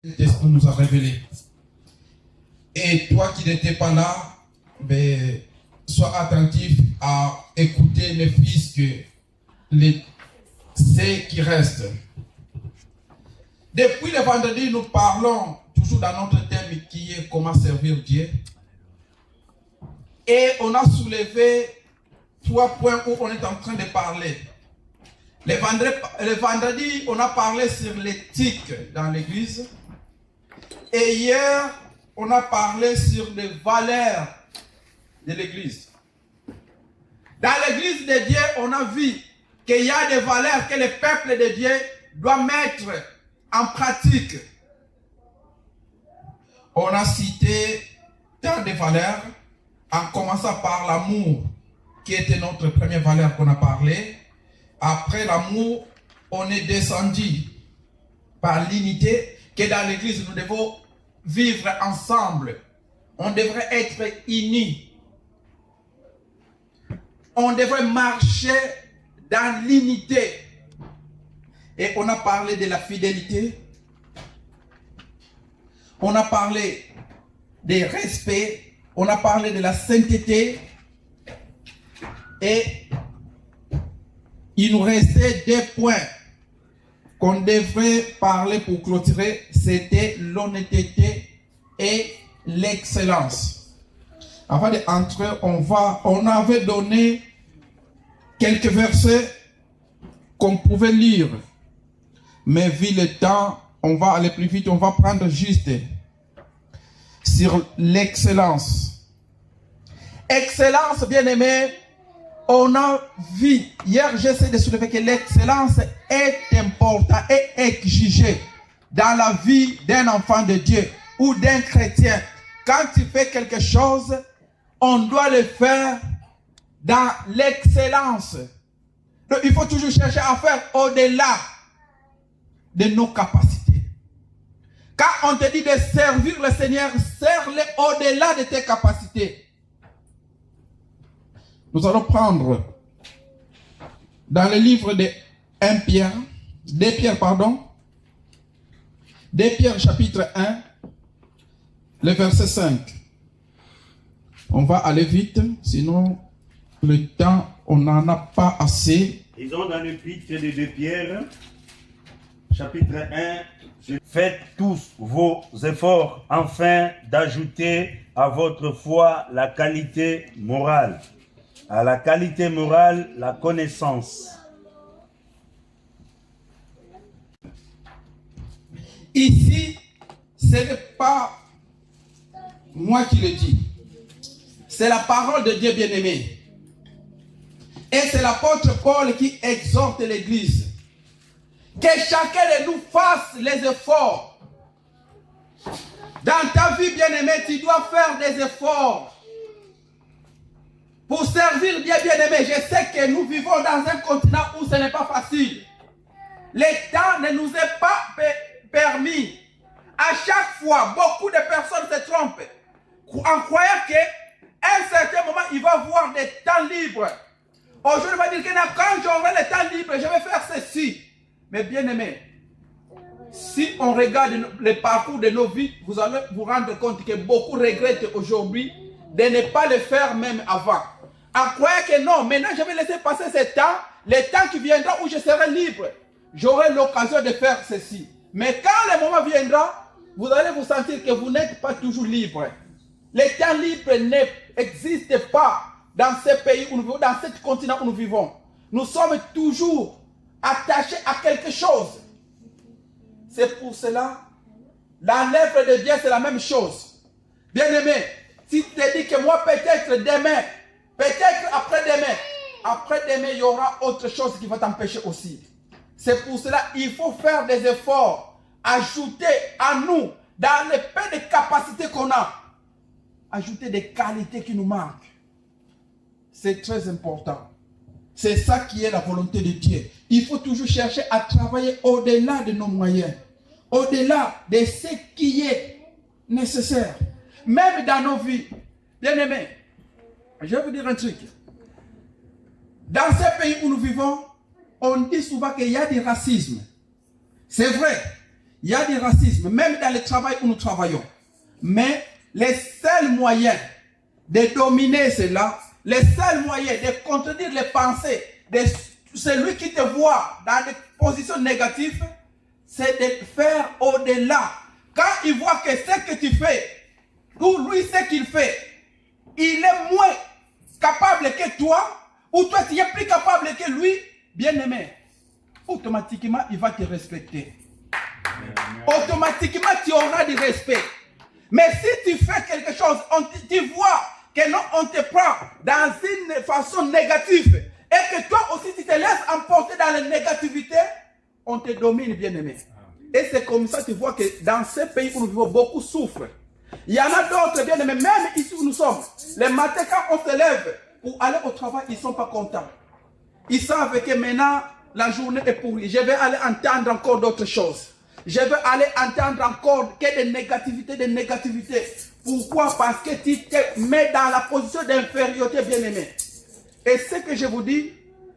nous a révélé. Et toi qui n'étais pas là, ben, sois attentif à écouter ne fût-ce que ce qui reste. Depuis le vendredi, nous parlons toujours dans notre thème qui est comment servir Dieu. Et on a soulevé 3 points où on est en train de parler. Le vendredi, on a parlé sur l'éthique dans l'église. Et hier, on a parlé sur les valeurs de l'église. Dans l'église de Dieu, on a vu qu'il y a des valeurs que le peuple de Dieu doit mettre en pratique. On a cité tant de valeurs, en commençant par l'amour, qui était notre première valeur qu'on a parlé. Après l'amour, on est descendu par l'unité, que dans l'église, nous devons vivre ensemble. On devrait être unis. On devrait marcher dans l'unité. Et on a parlé de la fidélité. On a parlé des respects. On a parlé de la sainteté. Et il nous restait 2 points qu'on devrait parler pour clôturer. C'était l'honnêteté et l'excellence. Avant d'entrer, on avait donné quelques versets qu'on pouvait lire. Mais vu le temps, on va aller plus vite. On va prendre juste sur l'excellence. Excellence, bien-aimé, on a vu, hier j'essaie de soulever que l'excellence est importante et exigée dans la vie d'un enfant de Dieu ou d'un chrétien. Quand tu fais quelque chose, on doit le faire dans l'excellence. Donc il faut toujours chercher à faire au-delà de nos capacités. Quand on te dit de servir le Seigneur, serre-le au-delà de tes capacités. Nous allons prendre dans le livre de 2 Pierre chapitre 1, le verset 5. On va aller vite, sinon le temps, on n'en a pas assez. Disons dans l'épître de 2 Pierre, chapitre 1, faites tous vos efforts afin d'ajouter à votre foi la qualité morale. À la qualité morale, la connaissance. Ici, ce n'est pas moi qui le dis. C'est la parole de Dieu bien-aimé. Et c'est l'apôtre Paul qui exhorte l'église. Que chacun de nous fasse les efforts. Dans ta vie bien-aimé, tu dois faire des efforts. Pour servir Dieu bien-aimé, je sais que nous vivons dans un continent où ce n'est pas facile. Le temps ne nous est pas permis. À chaque fois, beaucoup de personnes se trompent en croyant qu'à un certain moment, il va avoir des temps libres. Aujourd'hui, on va dire que quand j'aurai le temps libre, je vais faire ceci. Mais bien-aimé, si on regarde le parcours de nos vies, vous allez vous rendre compte que beaucoup regrettent aujourd'hui de ne pas le faire même avant. En croyant que non, maintenant je vais laisser passer ce temps, le temps qui viendra où je serai libre. J'aurai l'occasion de faire ceci. Mais quand le moment viendra, vous allez vous sentir que vous n'êtes pas toujours libre. Le temps libre n'existe pas dans ce pays où nous vivons, dans ce continent où nous vivons. Nous sommes toujours attachés à quelque chose. C'est pour cela, dans l'œuvre de Dieu, c'est la même chose. Bien-aimé, si tu te dis que moi peut-être demain, peut-être après-demain, il y aura autre chose qui va t'empêcher aussi. C'est pour cela qu'il faut faire des efforts, ajouter à nous, dans le peu de capacités qu'on a, ajouter des qualités qui nous manquent. C'est très important. C'est ça qui est la volonté de Dieu. Il faut toujours chercher à travailler au-delà de nos moyens, au-delà de ce qui est nécessaire. Même dans nos vies, bien-aimés, je vais vous dire un truc. Dans ce pays où nous vivons, on dit souvent qu'il y a du racisme. C'est vrai. Il y a du racisme, même dans le travail où nous travaillons. Mais les seuls moyens de dominer cela, les seuls moyens de contredire les pensées de celui qui te voit dans des positions négatives, c'est de faire au-delà. Quand il voit que ce que tu fais, ou lui ce qu'il fait, il est moins capable que toi, ou toi tu es plus capable que lui, bien aimé, automatiquement il va te respecter. Automatiquement tu auras du respect. Mais si tu fais quelque chose, tu vois que non, on te prend dans une façon négative, et que toi aussi tu te laisses emporter dans la négativité, on te domine, bien aimé. Et c'est comme ça tu vois que dans ces pays où nous vivons, beaucoup souffrent. Il y en a d'autres, bien aimés, même ici où nous sommes. Les matins, quand on se lève pour aller au travail, ils ne sont pas contents. Ils savent que maintenant, la journée est pourrie. Je vais aller entendre encore d'autres choses. Je vais aller entendre encore que des négativités. Pourquoi? Parce que tu te mets dans la position d'infériorité, bien aimé. Et ce que je vous dis,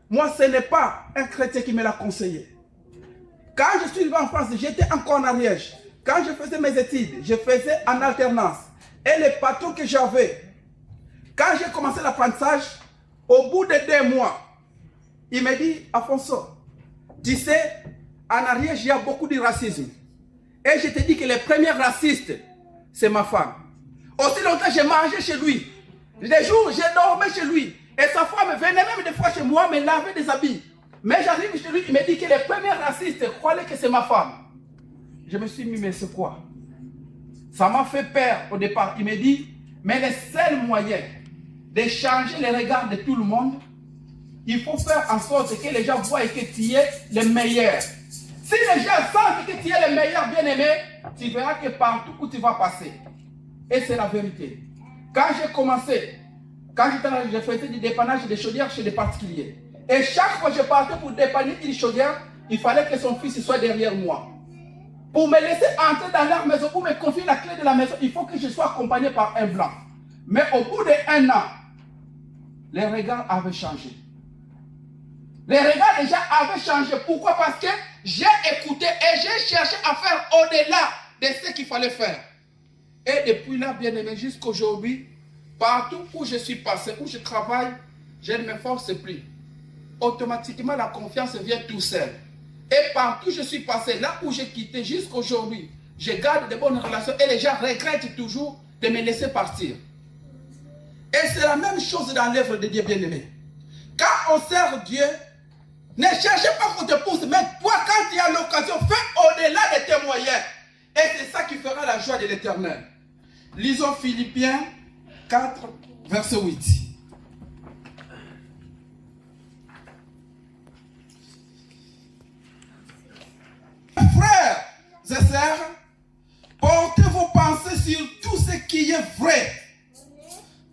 moi, ce n'est pas un chrétien qui me l'a conseillé. Quand je suis arrivé en France, j'étais encore en Ariège. Quand je faisais mes études, je faisais en alternance. Et les patrons que j'avais, quand j'ai commencé l'apprentissage, au bout de 2 mois, il m'a dit, Afonso, tu sais, en Ariège, il y a beaucoup de racisme. Et je te dis que le premier raciste, c'est ma femme. Aussi longtemps, j'ai mangé chez lui. Les jours, j'ai dormi chez lui. Et sa femme venait même des fois chez moi me laver des habits. Mais j'arrive chez lui, il me dit que le premier raciste croyait que c'est ma femme. Je me suis mis, mais c'est quoi? Ça m'a fait peur au départ. Il me dit, mais le seul moyen de changer les regards de tout le monde, il faut faire en sorte que les gens voient que tu es le meilleur. Si les gens sentent que tu es le meilleur, bien-aimé, tu verras que partout où tu vas passer. Et c'est la vérité. Quand j'ai commencé, quand j'étais là, je faisais du dépannage de chaudières chez les particuliers. Et chaque fois que je partais pour dépanner une chaudière, il fallait que son fils soit derrière moi. Pour me laisser entrer dans leur maison, pour me confier la clé de la maison, il faut que je sois accompagné par un blanc. Mais au bout d'1 an, les regards avaient changé. Les regards déjà avaient changé. Pourquoi? Parce que j'ai écouté et j'ai cherché à faire au-delà de ce qu'il fallait faire. Et depuis là, bien aimé, jusqu'à aujourd'hui, partout où je suis passé, où je travaille, je ne me force plus. Automatiquement, la confiance vient tout seul. Et partout où je suis passé, là où j'ai quitté jusqu'à aujourd'hui, je garde de bonnes relations et les gens regrettent toujours de me laisser partir. Et c'est la même chose dans l'œuvre de Dieu, bien-aimé. Quand on sert Dieu, ne cherchez pas qu'on te pousse, mais toi, quand tu as l'occasion, fais au-delà de tes moyens. Et c'est ça qui fera la joie de l'Éternel. Lisons Philippiens 4, verset 8. Frères et sœurs, portez vos pensées sur tout ce qui est vrai,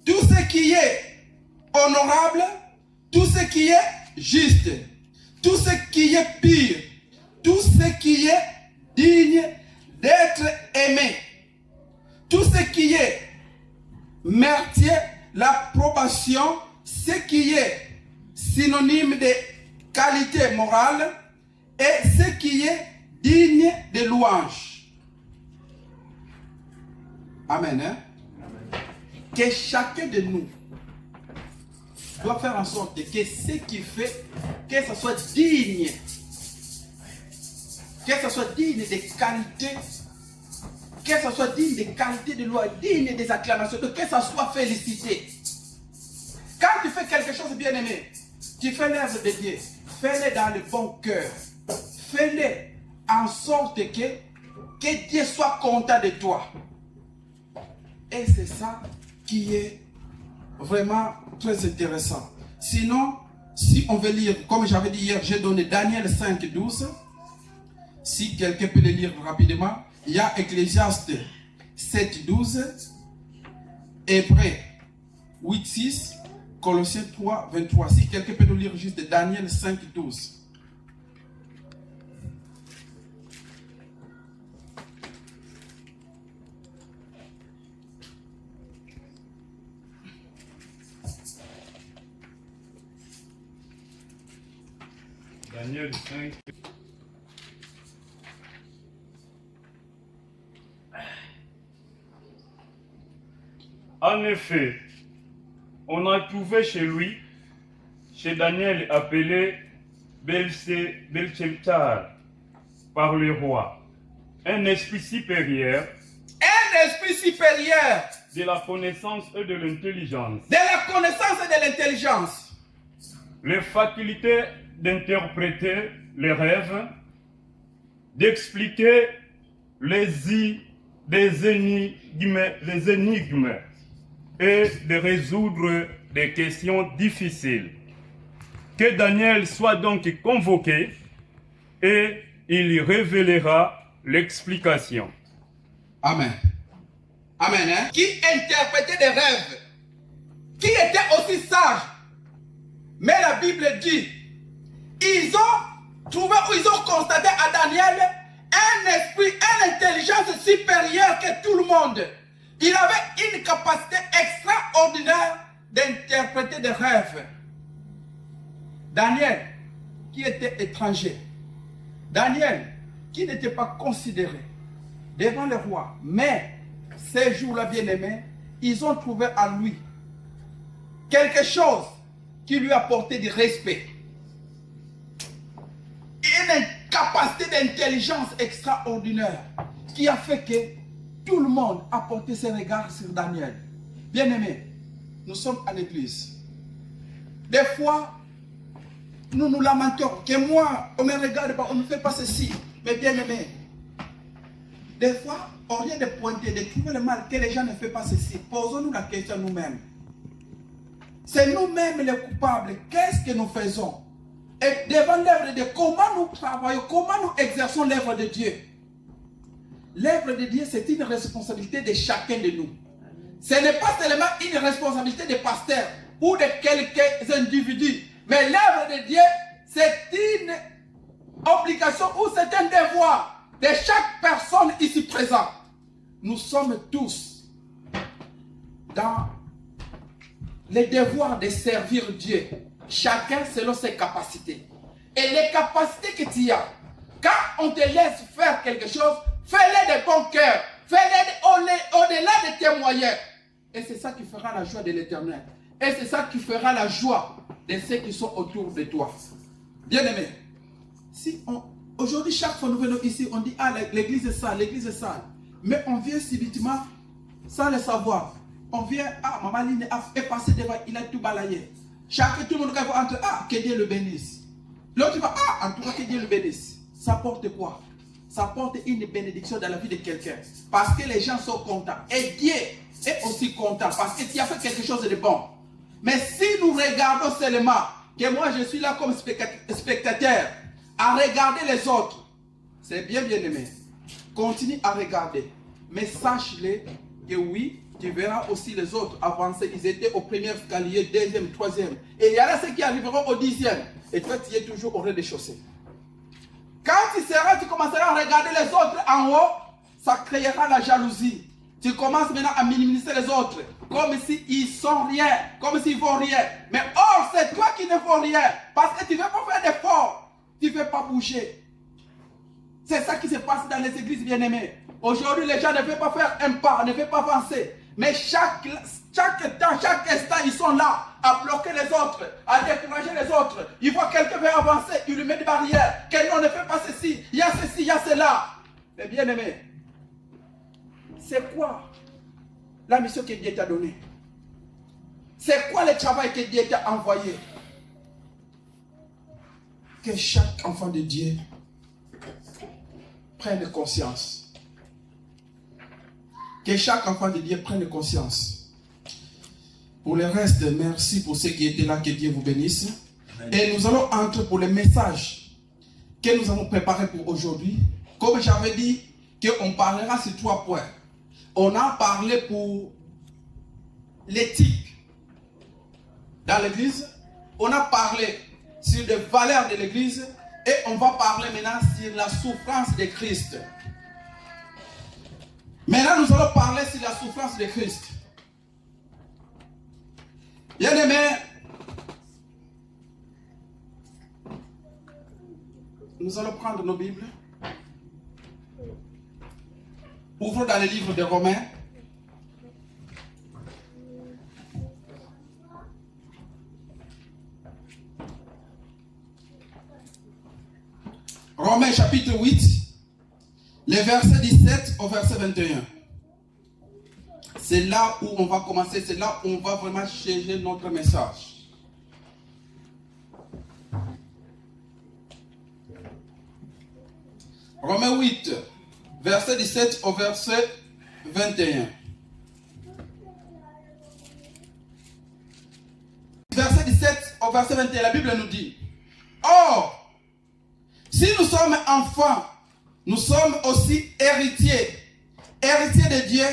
tout ce qui est honorable, tout ce qui est juste, tout ce qui est pur, tout ce qui est digne d'être aimé, tout ce qui est mérité l'approbation, ce qui est synonyme de qualité morale et ce qui est digne de louange. Amen. Hein? Amen. Que chacun de nous doit faire en sorte que ce qu'il fait, que ce soit digne, que ce soit digne des qualités, que ce soit digne des qualités de loi, digne des acclamations, que ce soit félicité. Quand tu fais quelque chose bien aimé, tu fais l'œuvre de Dieu, fais-le dans le bon cœur, fais-le en sorte que Dieu soit content de toi. Et c'est ça qui est vraiment très intéressant. Sinon, si on veut lire, comme j'avais dit hier, j'ai donné Daniel 5, 12. Si quelqu'un peut le lire rapidement, il y a Ecclésiaste 7, 12, Hébreux 8, 6, Colossiens 3, 23. Si quelqu'un peut nous lire juste Daniel 5, 12. Daniel 5. En effet, on a trouvé chez lui, chez Daniel appelé Belteshazzar par le roi, un esprit supérieur Un esprit supérieur de la connaissance et de l'intelligence, de la connaissance et de l'intelligence, les facultés d'interpréter les rêves, d'expliquer les énigmes et de résoudre des questions difficiles. Que Daniel soit donc convoqué et il y révélera l'explication. Amen. Amen. Hein? Qui interprétait des rêves, qui était aussi sage. Mais la Bible dit, ils ont constaté à Daniel un esprit, une intelligence supérieure que tout le monde. Il avait une capacité extraordinaire d'interpréter des rêves. Daniel, qui était étranger. Daniel, qui n'était pas considéré devant le roi. Mais ces jours-là, bien-aimés, ils ont trouvé en lui quelque chose qui lui apportait du respect. Une capacité d'intelligence extraordinaire qui a fait que tout le monde a porté ses regards sur Daniel. Bien-aimés, nous sommes en église. Des fois, nous nous lamentons que moi, on ne me regarde pas, on ne fait pas ceci. Mais bien-aimés, des fois, au lieu de pointer, de trouver le mal, que les gens ne font pas ceci, posons-nous la question nous-mêmes. C'est nous-mêmes les coupables. Qu'est-ce que nous faisons? Et devant l'œuvre de Dieu, comment nous travaillons, comment nous exerçons l'œuvre de Dieu? L'œuvre de Dieu, c'est une responsabilité de chacun de nous. Ce n'est pas seulement une responsabilité des pasteurs ou de quelques individus, mais l'œuvre de Dieu, c'est une obligation ou c'est un devoir de chaque personne ici présente. Nous sommes tous dans le devoir de servir Dieu, chacun selon ses capacités. Et les capacités que tu as, quand on te laisse faire quelque chose, fais-les de bon cœur, fais-les au-delà de tes moyens. Et c'est ça qui fera la joie de l'Éternel. Et c'est ça qui fera la joie de ceux qui sont autour de toi. Bien-aimé, si aujourd'hui, chaque fois nous venons ici, on dit, ah, l'église est sale, l'église est sale. Mais on vient subitement, sans le savoir. On vient, ah, maman Line est passée devant, il a tout balayé. Tout le monde qui va entrer, ah, que Dieu le bénisse. L'autre va, ah, en tout cas, que Dieu le bénisse. Ça porte quoi? Ça porte une bénédiction dans la vie de quelqu'un. Parce que les gens sont contents. Et Dieu est aussi content. Parce que tu as fait quelque chose de bon. Mais si nous regardons seulement, que moi je suis là comme spectateur, à regarder les autres, c'est bien aimé. Continue à regarder. Mais sache-le que oui, tu verras aussi les autres avancer. Ils étaient au premier escalier, deuxième, troisième. Et il y en a ceux qui arriveront au 10e. Et toi, tu es toujours au rez-de-chaussée. Quand tu commenceras à regarder les autres en haut, ça créera la jalousie. Tu commences maintenant à minimiser les autres, comme s'ils sont rien, comme s'ils ne font rien. Mais or, c'est toi qui ne fais rien, parce que tu ne veux pas faire d'efforts, tu ne veux pas bouger. C'est ça qui se passe dans les églises bien-aimées. Aujourd'hui, les gens ne veulent pas faire un pas, ne veulent pas avancer. Mais chaque temps, chaque instant, ils sont là à bloquer les autres, à décourager les autres. Ils voient quelqu'un veut avancer, ils lui mettent des barrières. Quelqu'un ne fait pas ceci, il y a ceci, il y a cela. Mais bien-aimés, c'est quoi la mission que Dieu t'a donnée? C'est quoi le travail que Dieu t'a envoyé? Que chaque enfant de Dieu prenne conscience. Que chaque enfant de Dieu prenne conscience. Pour le reste, merci pour ceux qui étaient là, que Dieu vous bénisse. Et nous allons entrer pour le message que nous avons préparé pour aujourd'hui. Comme j'avais dit, qu'on parlera sur 3 points. On a parlé pour l'éthique dans l'église. On a parlé sur les valeurs de l'église. Et on va parler maintenant sur la souffrance de Christ. Maintenant, nous allons parler sur la souffrance de Christ. Bien-aimés, nous allons prendre nos Bibles. Ouvrons dans le livre de Romains. Romains chapitre 8, le verset 17 au verset 21. C'est là où on va commencer, c'est là où on va vraiment changer notre message. Romains 8, verset 17 au verset 21. Verset 17 au verset 21, la Bible nous dit: Or, si nous sommes enfants, nous sommes aussi héritiers, héritiers de Dieu,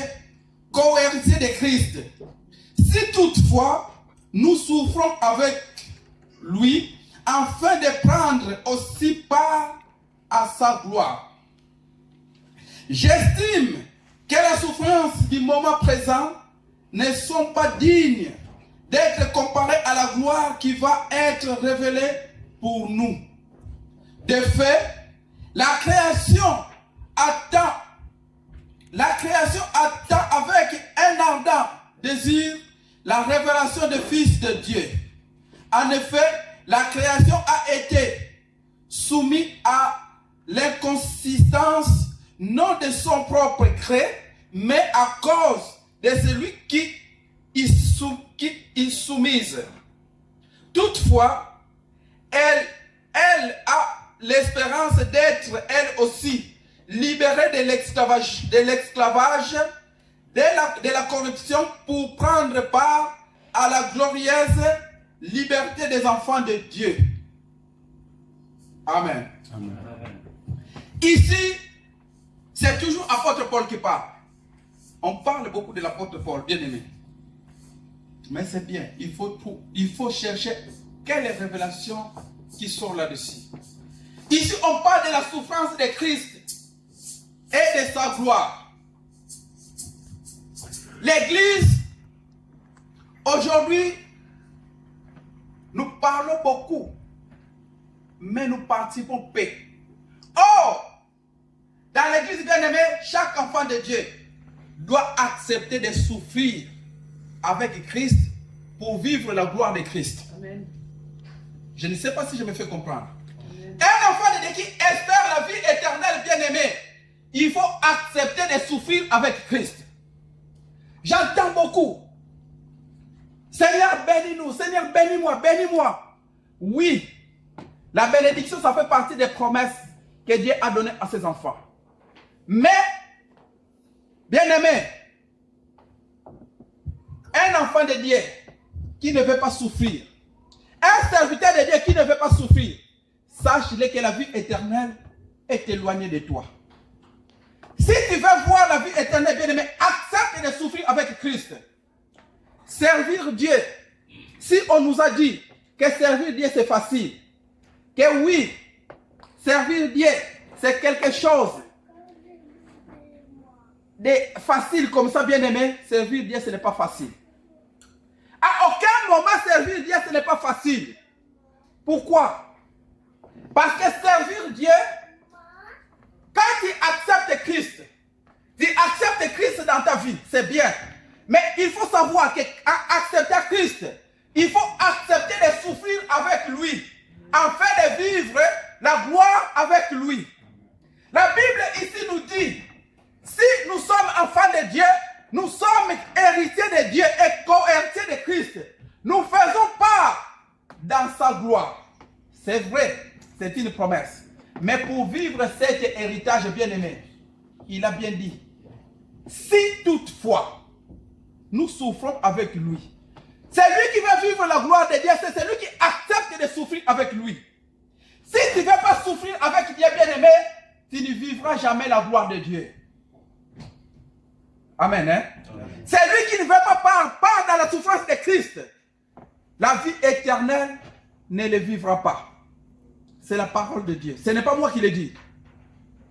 co-héritiers de Christ. Si toutefois, nous souffrons avec lui, afin de prendre aussi part à sa gloire. J'estime que les souffrances du moment présent ne sont pas dignes d'être comparées à la gloire qui va être révélée pour nous. De fait, la création attend avec un ardent désir la révélation du Fils de Dieu. En effet, la création a été soumise à l'inconsistance non de son propre gré, mais à cause de celui qui y soumise. Toutefois, elle a l'espérance d'être elle aussi libérée de l'esclavage, de la corruption, pour prendre part à la glorieuse liberté des enfants de Dieu. Amen. Amen. Ici, c'est toujours l'apôtre Paul qui parle. On parle beaucoup de l'apôtre Paul, bien aimé. Mais c'est bien, il faut chercher quelle révélation qui sont là-dessus. Ici, on parle de la souffrance de Christ et de sa gloire. L'Église, aujourd'hui, nous parlons beaucoup, mais nous participons peu. Or, dans l'Église bien-aimée, chaque enfant de Dieu doit accepter de souffrir avec Christ pour vivre la gloire de Christ. Amen. Je ne sais pas si je me fais comprendre. Amen. Un enfant de Dieu qui espère la vie éternelle bien-aimée, il faut accepter de souffrir avec Christ. J'entends beaucoup. Seigneur, bénis-nous. Seigneur, bénis-moi, bénis-moi. Oui, la bénédiction, ça fait partie des promesses que Dieu a données à ses enfants. Mais, bien-aimé, un enfant de Dieu qui ne veut pas souffrir, un serviteur de Dieu qui ne veut pas souffrir, sache-le que la vie éternelle est éloignée de toi. Si tu veux voir la vie éternelle, bien-aimé, accepte de souffrir avec Christ. Servir Dieu. Si on nous a dit que servir Dieu c'est facile, que oui, servir Dieu c'est quelque chose de facile comme ça, bien-aimé, servir Dieu ce n'est pas facile. À aucun moment servir Dieu ce n'est pas facile. Pourquoi? Parce que servir Dieu, quand tu acceptes Christ, tu acceptes Christ dans ta vie, c'est bien. Mais il faut savoir qu'à accepter Christ, il faut accepter de souffrir avec lui, afin de vivre la gloire avec lui. La Bible ici nous dit, si nous sommes enfants de Dieu, nous sommes héritiers de Dieu et co-héritiers de Christ. Nous faisons part dans sa gloire. C'est vrai, c'est une promesse. Mais pour vivre cet héritage bien-aimé, il a bien dit, si toutefois nous souffrons avec lui, c'est lui qui veut vivre la gloire de Dieu, c'est celui qui accepte de souffrir avec lui. Si tu ne veux pas souffrir avec Dieu bien-aimé, tu ne vivras jamais la gloire de Dieu. Amen. Hein? C'est lui qui ne veut pas part dans la souffrance de Christ. La vie éternelle ne le vivra pas. C'est la parole de Dieu. Ce n'est pas moi qui le dis.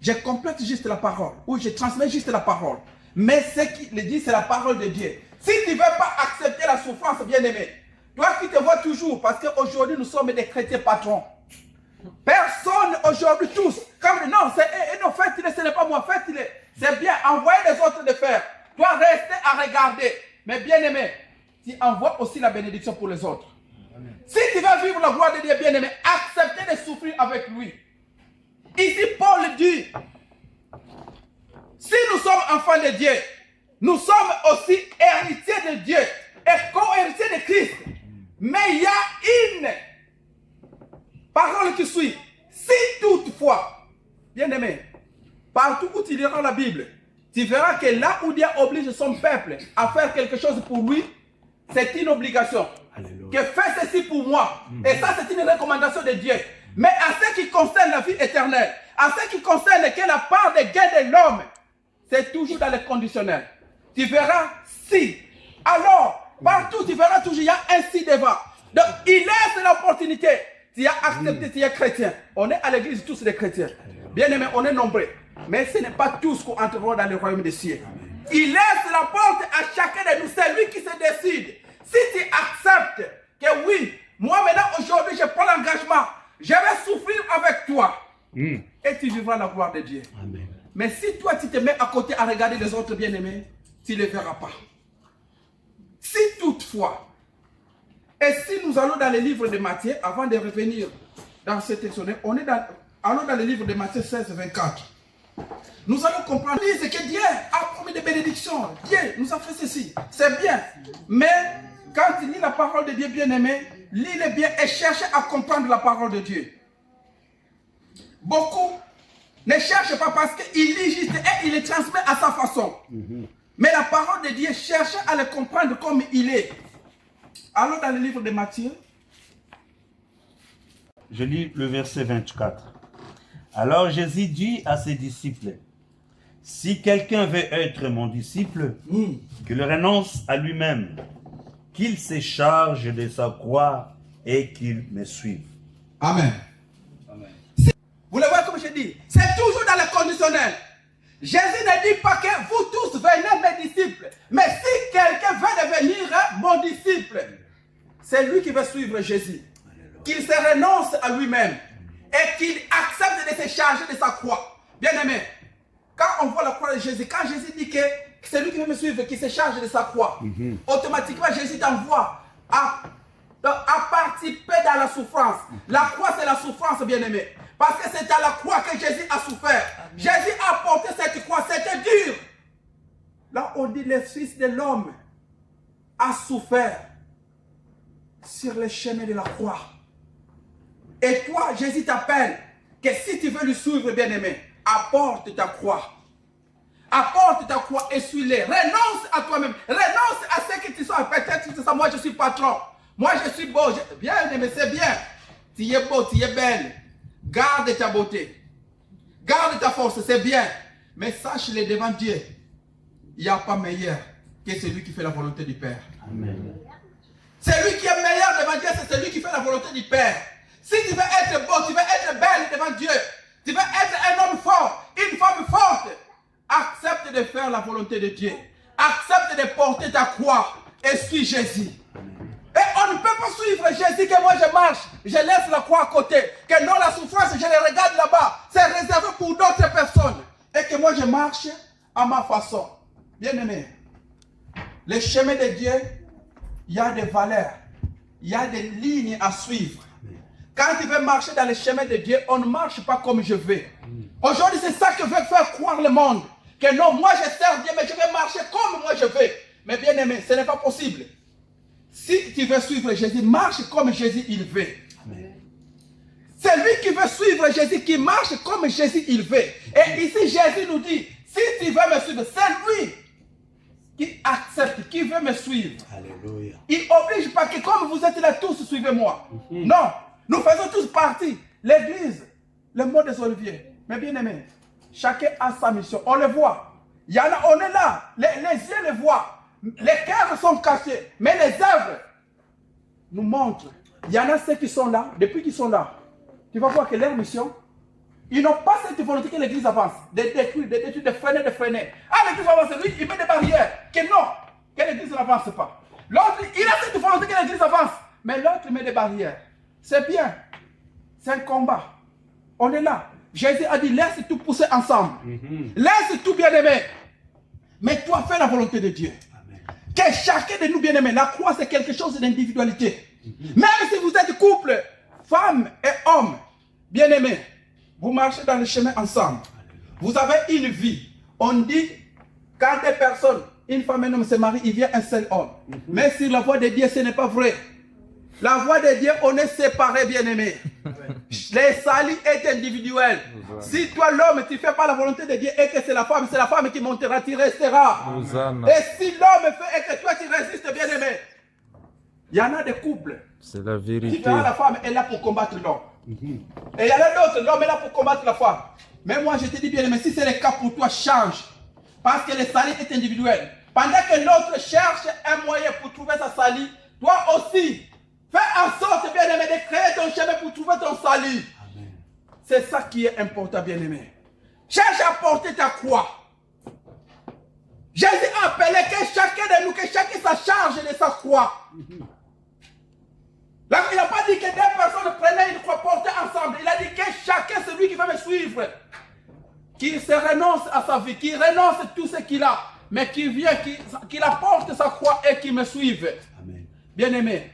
Je complète juste la parole. Ou je transmets juste la parole. Mais ce qui le dit, c'est la parole de Dieu. Si tu ne veux pas accepter la souffrance, bien-aimé, toi qui te vois toujours, parce qu'aujourd'hui nous sommes des chrétiens patrons. Personne aujourd'hui, tous, comme non, non, faites-le, ce n'est pas moi, faites-le. C'est bien, envoyez les autres de faire. Toi, rester à regarder. Mais bien-aimé, tu envoies aussi la bénédiction pour les autres. Amen. Si tu veux vivre la gloire de Dieu, bien-aimé, acceptez de souffrir avec lui. Ici, Paul dit, si nous sommes enfants de Dieu, nous sommes aussi héritiers de Dieu et co-héritiers de Christ. Mais il y a une parole qui suit. Si toutefois, bien aimé, partout où tu liras la Bible, tu verras que là où Dieu oblige son peuple à faire quelque chose pour lui, c'est une obligation. Alléluia. Que fais ceci pour moi. Et ça, c'est une recommandation de Dieu. Mais à ce qui concerne la vie éternelle, à ce qui concerne que la part des gains de l'homme, c'est toujours dans le conditionnel. Tu verras si. Alors, partout, tu verras toujours, il y a un si devant. Donc, il laisse l'opportunité. Tu as accepté, tu es chrétien. On est à l'église tous des chrétiens. Bien aimé, on est nombreux. Mais ce n'est pas tous qui entreront dans le royaume des cieux. Il laisse la porte à chacun de nous. C'est lui qui se décide. Si tu acceptes que oui, moi maintenant aujourd'hui je prends l'engagement, je vais souffrir avec toi. Et tu vivras la gloire de Dieu. Amen. Mais si toi tu te mets à côté à regarder les autres bien-aimés, tu ne les verras pas. Si toutefois, et si nous allons dans le livre de Matthieu, avant de revenir dans cette exposé, allons dans le livre de Matthieu 16, 24. Nous allons comprendre que Dieu a promis des bénédictions. Dieu nous a fait ceci. C'est bien. Mais quand tu lis la parole de Dieu, bien-aimé, lis-le bien et cherche à comprendre la parole de Dieu. Beaucoup ne cherchent pas parce qu'il lit juste et il le transmet à sa façon. Mais la parole de Dieu cherche à le comprendre comme il est. Allons dans le livre de Matthieu. Je lis le verset 24. Alors Jésus dit à ses disciples, si quelqu'un veut être mon disciple, qu'il renonce à lui-même, qu'il se charge de sa croix et qu'il me suive. Amen. Amen. Vous le voyez comme je dis, c'est toujours dans le conditionnel. Jésus ne dit pas que vous tous venez mes disciples, mais si quelqu'un veut devenir mon disciple, c'est lui qui va suivre Jésus. Qu'il se renonce à lui-même et qu'il accepte de se charger de sa croix. Bien aimé, quand on voit la croix de Jésus, quand Jésus dit que c'est lui qui va me suivre, qui se charge de sa croix, automatiquement Jésus t'envoie à participer dans la souffrance. La croix, c'est la souffrance, bien aimé. Parce que c'est à la croix que Jésus a souffert. Jésus a porté cette croix, c'était dur. Là, on dit le Fils de l'homme a souffert sur le chemin de la croix. Et toi, Jésus t'appelle que si tu veux lui suivre, bien-aimé, apporte ta croix. Apporte ta croix et suis-le. Renonce à toi-même. Renonce à ce que tu sois. Peut-être que moi je suis patron. Moi je suis beau. Bien-aimé, c'est bien. Tu es beau, tu es belle. Garde ta beauté. Garde ta force, c'est bien. Mais sache-le devant Dieu. Il n'y a pas meilleur que celui qui fait la volonté du Père. Amen. Celui qui est meilleur devant Dieu, c'est celui qui fait la volonté du Père. Si tu veux être beau, tu veux être belle devant Dieu, tu veux être un homme fort, une femme forte, accepte de faire la volonté de Dieu. Accepte de porter ta croix et suis Jésus. Et on ne peut pas suivre Jésus que moi je marche, je laisse la croix à côté. Que non, la souffrance, je les regarde là-bas. C'est réservé pour d'autres personnes. Et que moi je marche à ma façon. Bien-aimé, le chemin de Dieu, il y a des valeurs, il y a des lignes à suivre. Quand tu veux marcher dans le chemin de Dieu, on ne marche pas comme je veux. Aujourd'hui, c'est ça que veut faire croire le monde. Que non, moi je sers Dieu, mais je vais marcher comme moi je veux. Mais bien aimé, ce n'est pas possible. Si tu veux suivre Jésus, marche comme Jésus il veut. C'est lui qui veut suivre Jésus, qui marche comme Jésus il veut. Et ici, Jésus nous dit, si tu veux me suivre, c'est lui qui accepte, qui veut me suivre. Alléluia. Il n'oblige pas que comme vous êtes là tous, suivez-moi. Non, nous faisons tous partie. L'église, le mot des Oliviers. Mais bien aimé, chacun a sa mission. On le voit. Il y en a, on est là. Les yeux le voient. Les cœurs sont cachés. Mais les œuvres nous montrent. Il y en a ceux qui sont là. Depuis qu'ils sont là, tu vas voir que leur mission, ils n'ont pas cette volonté que l'église avance. De détruire, de freiner. Ah, l'église avance. Lui, il met des barrières. Que non, que l'église n'avance pas. L'autre, il a cette volonté que l'église avance. Mais l'autre met des barrières. C'est bien. C'est un combat. On est là. Jésus a dit, laisse tout pousser ensemble. Laisse tout bien aimé. Mais toi, fais la volonté de Dieu. Amen. Que chacun de nous bien aimé. La croix, c'est quelque chose d'individualité. Même si vous êtes couple, femme et homme, bien aimé, vous marchez dans le chemin ensemble. Vous avez une vie. On dit, quand des personnes, une femme et un homme se marient, il vient un seul homme. Mais sur la voie de Dieu, ce n'est pas vrai. La voie de Dieu, on est séparés, bien-aimés. Les salis est individuel. Si toi, l'homme, tu ne fais pas la volonté de Dieu et que c'est la femme qui montera, tu resteras. Et si l'homme fait et que toi, tu résistes, bien-aimé, il y en a des couples. C'est la vérité. Tu verras, la femme est là pour combattre l'homme. Et il y en a d'autres, l'homme est là pour combattre la femme. Mais moi, je te dis, bien-aimé, si c'est le cas pour toi, change. Parce que le salut est individuel. Pendant que l'autre cherche un moyen pour trouver sa salut, toi aussi, fais en sorte, bien-aimé, de créer ton chemin pour trouver ton salut. C'est ça qui est important, bien-aimé. Cherche à porter ta croix. Jésus a appelé que chacun de nous, que chacun se charge de sa croix. Là, il n'a pas dit que deux personnes prenaient une croix portée ensemble. Il a dit que chacun, celui qui veut me suivre, qui se renonce à sa vie, qui renonce à tout ce qu'il a, mais qui vient, qu'il apporte sa croix et qui me suive. Bien-aimé,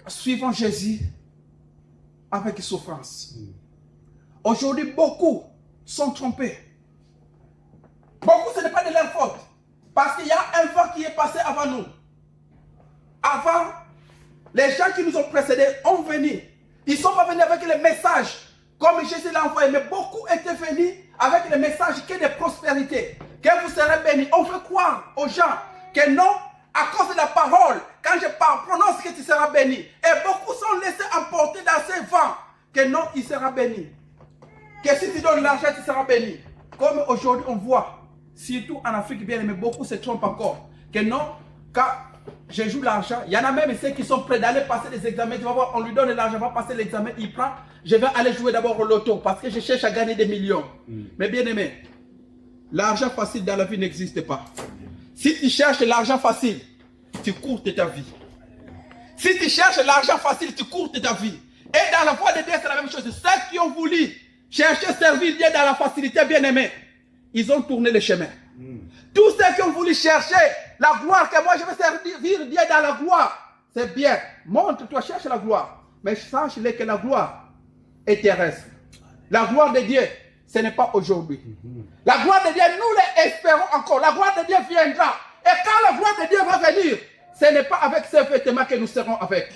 suivons Jésus avec souffrance. Aujourd'hui, beaucoup sont trompés. Beaucoup, ce n'est pas de leur faute. Parce qu'il y a un vent qui est passé avant nous. Avant, les gens qui nous ont précédés ont venu. Ils ne sont pas venus avec les messages comme Jésus l'a envoyé, mais beaucoup étaient venus avec les messages que de prospérité, que vous serez bénis. On fait croire aux gens que non, à cause de la parole, quand je parle, prononce que tu seras béni. Et beaucoup sont laissés emporter dans ces vents, que non, il sera béni. Que si tu donnes l'argent, tu seras béni. Comme aujourd'hui, on voit, surtout en Afrique, bien aimé, beaucoup se trompent encore. Que non, quand je joue l'argent, il y en a même ceux qui sont prêts d'aller passer des examens. Tu vas voir, on lui donne l'argent, va passer l'examen, il prend. Je vais aller jouer d'abord au loto parce que je cherche à gagner des millions. Mais bien aimé, l'argent facile dans la vie n'existe pas. Si tu cherches l'argent facile, tu cours de ta vie. Si tu cherches l'argent facile, tu cours de ta vie. Et dans la voie de Dieu, c'est la même chose. Ceux qui ont voulu chercher servir Dieu dans la facilité, bien aimé, ils ont tourné le chemin. Tous ceux qui ont voulu chercher la gloire, que moi je vais servir Dieu dans la gloire, c'est bien. Montre-toi, cherche la gloire. Mais sache-le que la gloire est terrestre. La gloire de Dieu, ce n'est pas aujourd'hui. La gloire de Dieu, nous l'espérons encore. La gloire de Dieu viendra. Et quand la gloire de Dieu va venir, ce n'est pas avec ces vêtements que nous serons avec.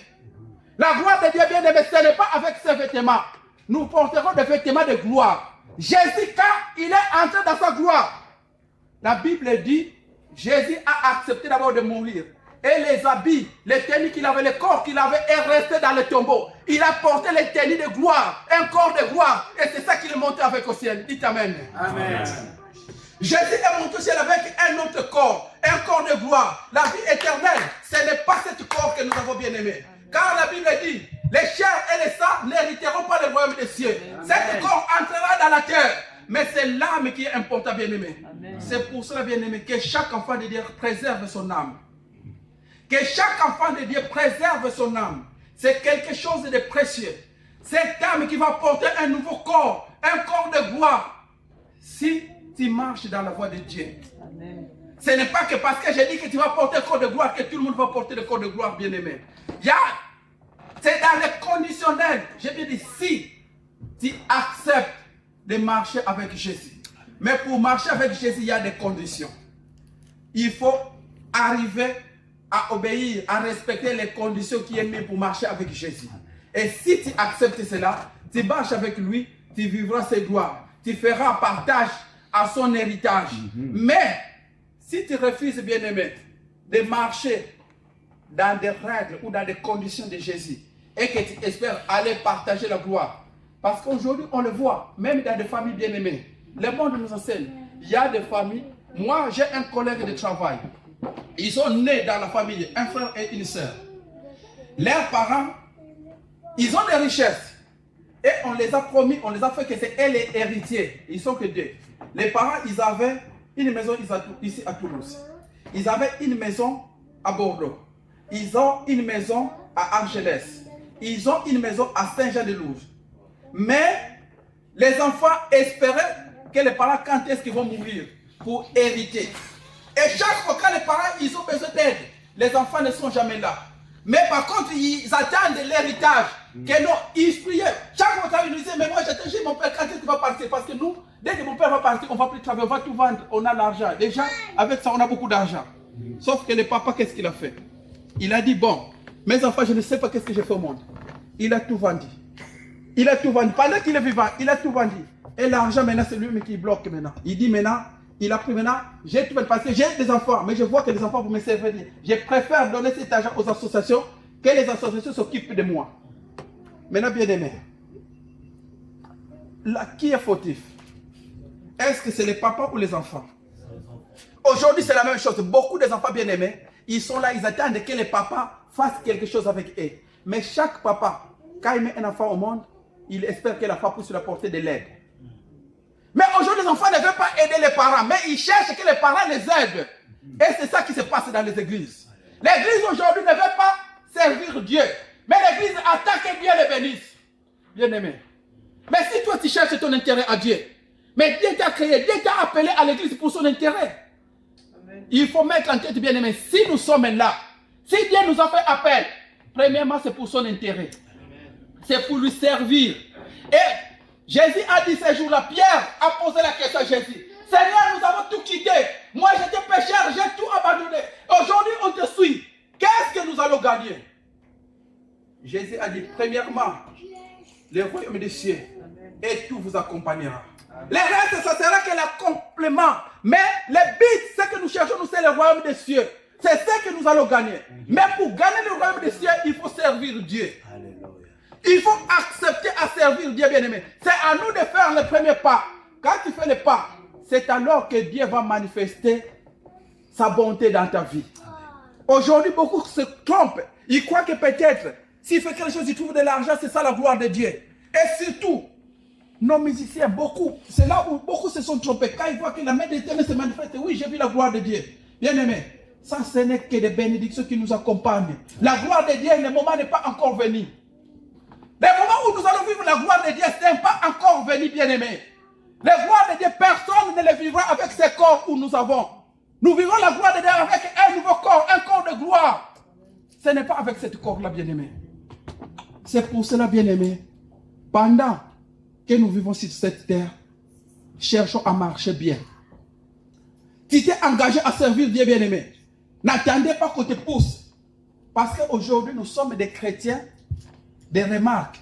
La gloire de Dieu, bien aimé, ce n'est pas avec ces vêtements. Nous porterons des vêtements de gloire. Jésus, quand il est entré dans sa gloire, la Bible dit, Jésus a accepté d'abord de mourir. Et les habits, les tenues qu'il avait, le corps qu'il avait est resté dans le tombeau. Il a porté les tenues de gloire, un corps de gloire. Et c'est ça qu'il est monté avec au ciel. Dites Amen. Amen. Jésus est monté au ciel avec un autre corps, un corps de gloire. La vie éternelle, ce n'est pas ce corps que nous avons bien aimé. Car la Bible dit, les chairs et les sangs n'hériteront pas le royaume des cieux. Cet corps entrera dans la terre. Mais c'est l'âme qui est importante, bien-aimé. C'est pour cela, bien-aimé, que chaque enfant de Dieu préserve son âme. Que chaque enfant de Dieu préserve son âme. C'est quelque chose de précieux. Cette âme qui va porter un nouveau corps, un corps de gloire. Si tu marches dans la voie de Dieu. Amen. Ce n'est pas que parce que j'ai dit que tu vas porter un corps de gloire que tout le monde va porter le corps de gloire, bien-aimé. C'est dans le conditionnel. Je bien dit, si tu acceptes de marcher avec Jésus. Mais pour marcher avec Jésus, il y a des conditions. Il faut arriver à obéir, à respecter les conditions qui sont mises pour marcher avec Jésus. Et si tu acceptes cela, tu marches avec lui, tu vivras ses gloires. Tu feras partage à son héritage. Mais si tu refuses, bien-aimé, de marcher dans des règles ou dans des conditions de Jésus et que tu espères aller partager la gloire, parce qu'aujourd'hui, on le voit, même dans des familles bien-aimées. Le monde nous enseigne. Il y a des familles. Moi, j'ai un collègue de travail. Ils sont nés dans la famille, un frère et une sœur. Leurs parents, ils ont des richesses. Et on les a promis, on les a fait que c'est eux les héritiers. Ils sont que deux. Les parents, ils avaient une maison ici à Toulouse. Ils avaient une maison à Bordeaux. Ils ont une maison à Argelès. Ils ont une maison à Saint-Jean-de-Luz. Mais les enfants espéraient que les parents, quand est-ce qu'ils vont mourir, pour hériter. Et chaque fois que les parents, ils ont besoin d'aide, les enfants ne sont jamais là. Mais par contre, ils attendent l'héritage. Que non, ils priaient. Chaque fois qu'ils nous disaient, mais moi j'étais chez mon père, quand est-ce qu'il va partir? Parce que nous, dès que mon père va partir, on va plus travailler, on va tout vendre, on a l'argent. Déjà, avec ça, on a beaucoup d'argent. Sauf que le papa, qu'est-ce qu'il a fait? Il a dit, bon, mes enfants, je ne sais pas qu'est-ce que j'ai fait au monde. Il a tout vendu. Il a tout vendu. Pendant qu'il est vivant, il a tout vendu. Et l'argent, maintenant, c'est lui qui bloque maintenant. Il dit maintenant, il a pris maintenant, j'ai tout vendu parce que j'ai des enfants, mais je vois que les enfants, vous me servez bien. Je préfère donner cet argent aux associations que les associations s'occupent de moi. Maintenant, bien aimé, qui est fautif? Est-ce que c'est les papas ou les enfants? Aujourd'hui, c'est la même chose. Beaucoup des enfants bien aimés, ils sont là, ils attendent que les papas fassent quelque chose avec eux. Mais chaque papa, quand il met un enfant au monde, il espère que l'enfant puisse lui apporter de l'aide. Mais aujourd'hui, les enfants ne veulent pas aider les parents, mais ils cherchent que les parents les aident. Et c'est ça qui se passe dans les églises. L'église aujourd'hui ne veut pas servir Dieu, mais l'église attend que Dieu les bénisse. Bien aimé. Mais si toi tu cherches ton intérêt à Dieu, mais Dieu t'a créé, Dieu t'a appelé à l'église pour son intérêt. Amen. Il faut mettre en tête, bien aimé, si nous sommes là, si Dieu nous a fait appel, premièrement c'est pour son intérêt. C'est pour lui servir. Et Jésus a dit ces jours-là, Pierre a posé la question à Jésus. Seigneur, nous avons tout quitté. Moi j'étais pécheur, j'ai tout abandonné. Aujourd'hui on te suit. Qu'est-ce que nous allons gagner? Jésus a dit, premièrement, le royaume des cieux, et tout vous accompagnera. Le reste, ça sera que le complément. Mais le but, ce que nous cherchons, nous, c'est le royaume des cieux. C'est ce que nous allons gagner. Mais pour gagner le royaume des cieux, il faut servir Dieu. Il faut accepter à servir Dieu, bien-aimé. C'est à nous de faire le premier pas. Quand tu fais le pas, c'est alors que Dieu va manifester sa bonté dans ta vie. Aujourd'hui, beaucoup se trompent. Ils croient que peut-être, s'il fait quelque chose, il trouve de l'argent, c'est ça la gloire de Dieu. Et surtout, nos musiciens, beaucoup, c'est là où beaucoup se sont trompés. Quand ils voient que la main d'Éternel se manifeste, oui, j'ai vu la gloire de Dieu. Bien-aimé, ça, ce n'est que des bénédictions qui nous accompagnent. La gloire de Dieu, le moment n'est pas encore venu. Le moment où nous allons vivre la gloire de Dieu, ce n'est pas encore venu, bien-aimé. La gloire de Dieu, personne ne le vivra avec ce corps où nous avons. Nous vivons la gloire de Dieu avec un nouveau corps, un corps de gloire. Ce n'est pas avec ce corps-là, bien-aimé. C'est pour cela, bien-aimé, pendant que nous vivons sur cette terre, cherchons à marcher bien. Tu t'es engagé à servir Dieu, bien-aimé. N'attendez pas qu'on te pousse. Parce qu'aujourd'hui, nous sommes des chrétiens, des remarques.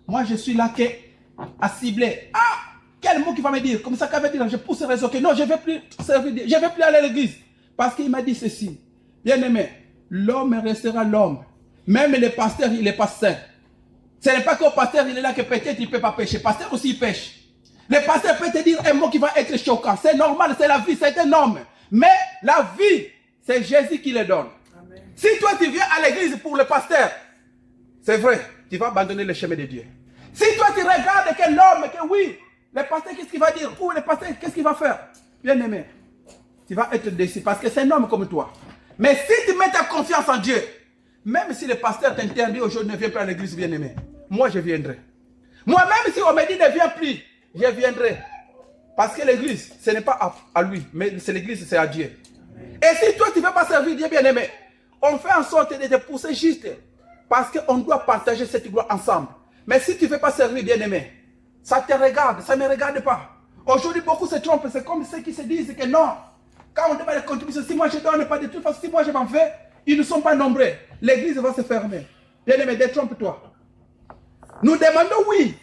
Moi, je suis là à cibler. Ah, quel mot qu'il va me dire? Comme ça, qu'il va dire, je pousse le réseau. Non, je ne vais plus servir Dieu. Je ne vais plus aller à l'église. Parce qu'il m'a dit ceci. Bien-aimé, l'homme restera l'homme. Même le pasteur, il n'est pas saint. Ce n'est pas qu'au pasteur, il est là que peut-être il ne peut pas pécher. Le pasteur aussi, il pêche. Le pasteur peut te dire un mot qui va être choquant. C'est normal, c'est la vie, c'est un homme. Mais la vie, c'est Jésus qui le donne. Amen. Si toi, tu viens à l'église pour le pasteur, c'est vrai, tu vas abandonner le chemin de Dieu. Si toi, tu regardes que l'homme, que oui, le pasteur, qu'est-ce qu'il va dire? Ou le pasteur, qu'est-ce qu'il va faire? Bien aimé, tu vas être déçu parce que c'est un homme comme toi. Mais si tu mets ta confiance en Dieu, même si le pasteur t'interdit aujourd'hui, ne viens pas à l'église, bien aimé, moi je viendrai. Moi, même si on me dit ne viens plus, je viendrai. Parce que l'église, ce n'est pas à lui, mais c'est l'église, c'est à Dieu. Et si toi, tu ne veux pas servir Dieu, bien aimé, on fait en sorte de te pousser juste. Parce qu'on doit partager cette gloire ensemble. Mais si tu ne veux pas servir, bien aimé, ça te regarde, ça ne me regarde pas. Aujourd'hui, beaucoup se trompent. C'est comme ceux qui se disent que non. Quand on demande les contributions, si moi je ne donne pas de tout, parce que si moi je m'en vais, ils ne sont pas nombreux. L'église va se fermer. Bien aimé, détrompe-toi. Nous demandons oui,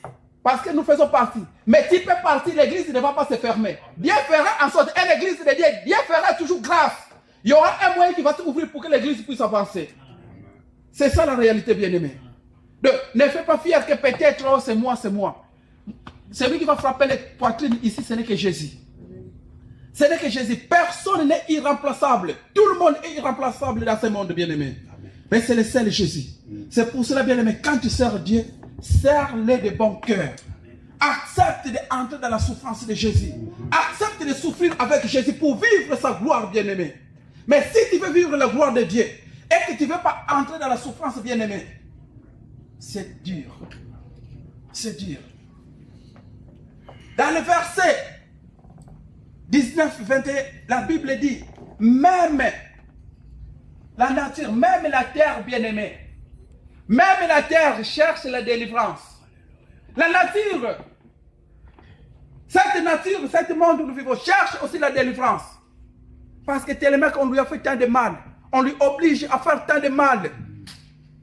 parce que nous faisons partie. Mais tu peux partir, l'église ne va pas se fermer. Dieu fera en sorte, et l'église de Dieu, Dieu fera toujours grâce. Il y aura un moyen qui va s'ouvrir pour que l'église puisse avancer. C'est ça la réalité, bien-aimé. Ne fais pas fier que peut-être, oh, c'est moi, c'est moi. Celui qui va frapper les poitrines ici, ce n'est que Jésus. Ce n'est que Jésus. Personne n'est irremplaçable. Tout le monde est irremplaçable dans ce monde, bien-aimé. Mais c'est le seul Jésus. C'est pour cela, bien-aimé, quand tu sers Dieu, sers-le de bon cœur. Accepte d'entrer dans la souffrance de Jésus. Accepte de souffrir avec Jésus pour vivre sa gloire, bien-aimé. Mais si tu veux vivre la gloire de Dieu et que tu ne veux pas entrer dans la souffrance, bien-aimé, c'est dur. C'est dur. Dans le verset 19-21, la Bible dit, même la nature, même la terre, bien-aimée, Même la terre cherche la délivrance. La nature, cette monde où nous vivons, cherche aussi la délivrance. Parce que tellement qu'on lui a fait tant de mal, on lui oblige à faire tant de mal.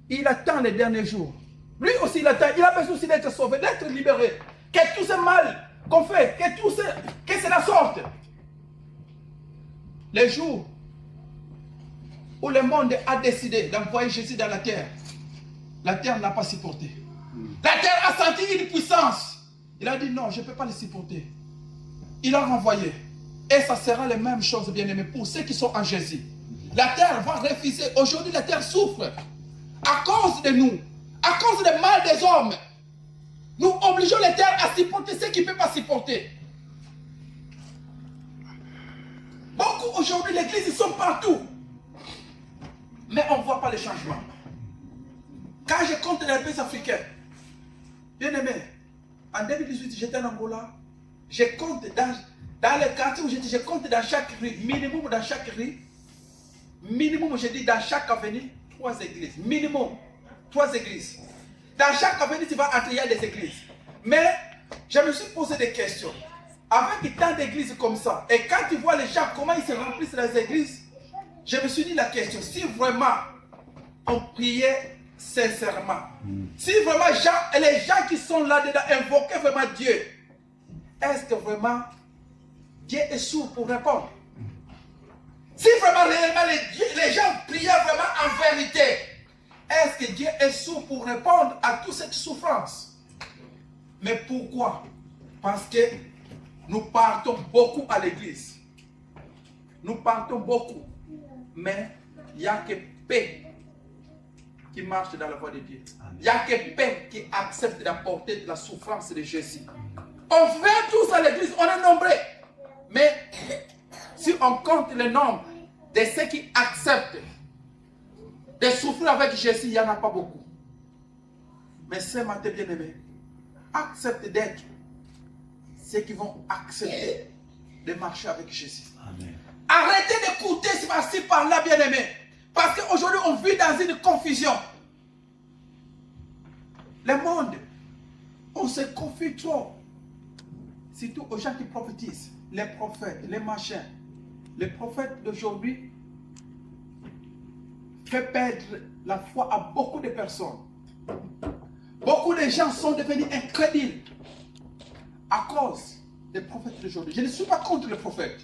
Il attend les derniers jours. Lui aussi, il attend. Il a besoin aussi d'être sauvé, d'être libéré. Que tout ce mal qu'on fait, que cela sorte. Les jours où le monde a décidé d'envoyer Jésus dans la terre n'a pas supporté. La terre a senti une puissance. Il a dit non, je ne peux pas le supporter. Il a renvoyé. Et ça sera la même chose, bien-aimés, pour ceux qui sont en Jésus. La terre va refuser. Aujourd'hui, la terre souffre à cause de nous, à cause du mal des hommes. Nous obligeons la terre à supporter ce qui ne peut pas supporter. Beaucoup aujourd'hui, l'église, ils sont partout. Mais on ne voit pas les changements. Quand je compte dans les pays africains, bien-aimés, en 2018, j'étais en Angola. Je compte dans les quartiers où j'étais, je compte dans chaque rue, minimum dans chaque rue, minimum, je dis dans chaque avenue, 3 églises. Minimum, 3 églises. Dans chaque avenue, tu vas entrer, il y a des églises. Mais je me suis posé des questions. Avec tant d'églises comme ça, et quand tu vois les gens, comment ils se remplissent dans les églises, je me suis dit la question, si vraiment on priait sincèrement, si vraiment les gens qui sont là-dedans invoquaient vraiment Dieu, est-ce que vraiment Dieu est sourd pour répondre? Si vraiment réellement les gens priaient vraiment en vérité, est-ce que Dieu est sourd pour répondre à toute cette souffrance? Mais pourquoi? Parce que nous partons beaucoup à l'église. Nous partons beaucoup. Mais il n'y a que paix qui marche dans la voie de Dieu. Il n'y a que paix qui accepte d'apporter la souffrance de Jésus. On vient tous à l'église, on est nombreux. Mais si on compte le nombre de ceux qui acceptent de souffrir avec Jésus, il n'y en a pas beaucoup. Mais ce matin, bien-aimé, accepte d'être ceux qui vont accepter de marcher avec Jésus. Amen. Arrêtez d'écouter par-ci, par-là, bien-aimé. Parce qu'aujourd'hui, on vit dans une confusion. Le monde, on se confie trop. Surtout aux gens qui prophétisent. Les prophètes, les machins. Les prophètes d'aujourd'hui fait perdre la foi à beaucoup de personnes. Beaucoup de gens sont devenus incrédules à cause des prophètes d'aujourd'hui. Je ne suis pas contre les prophètes,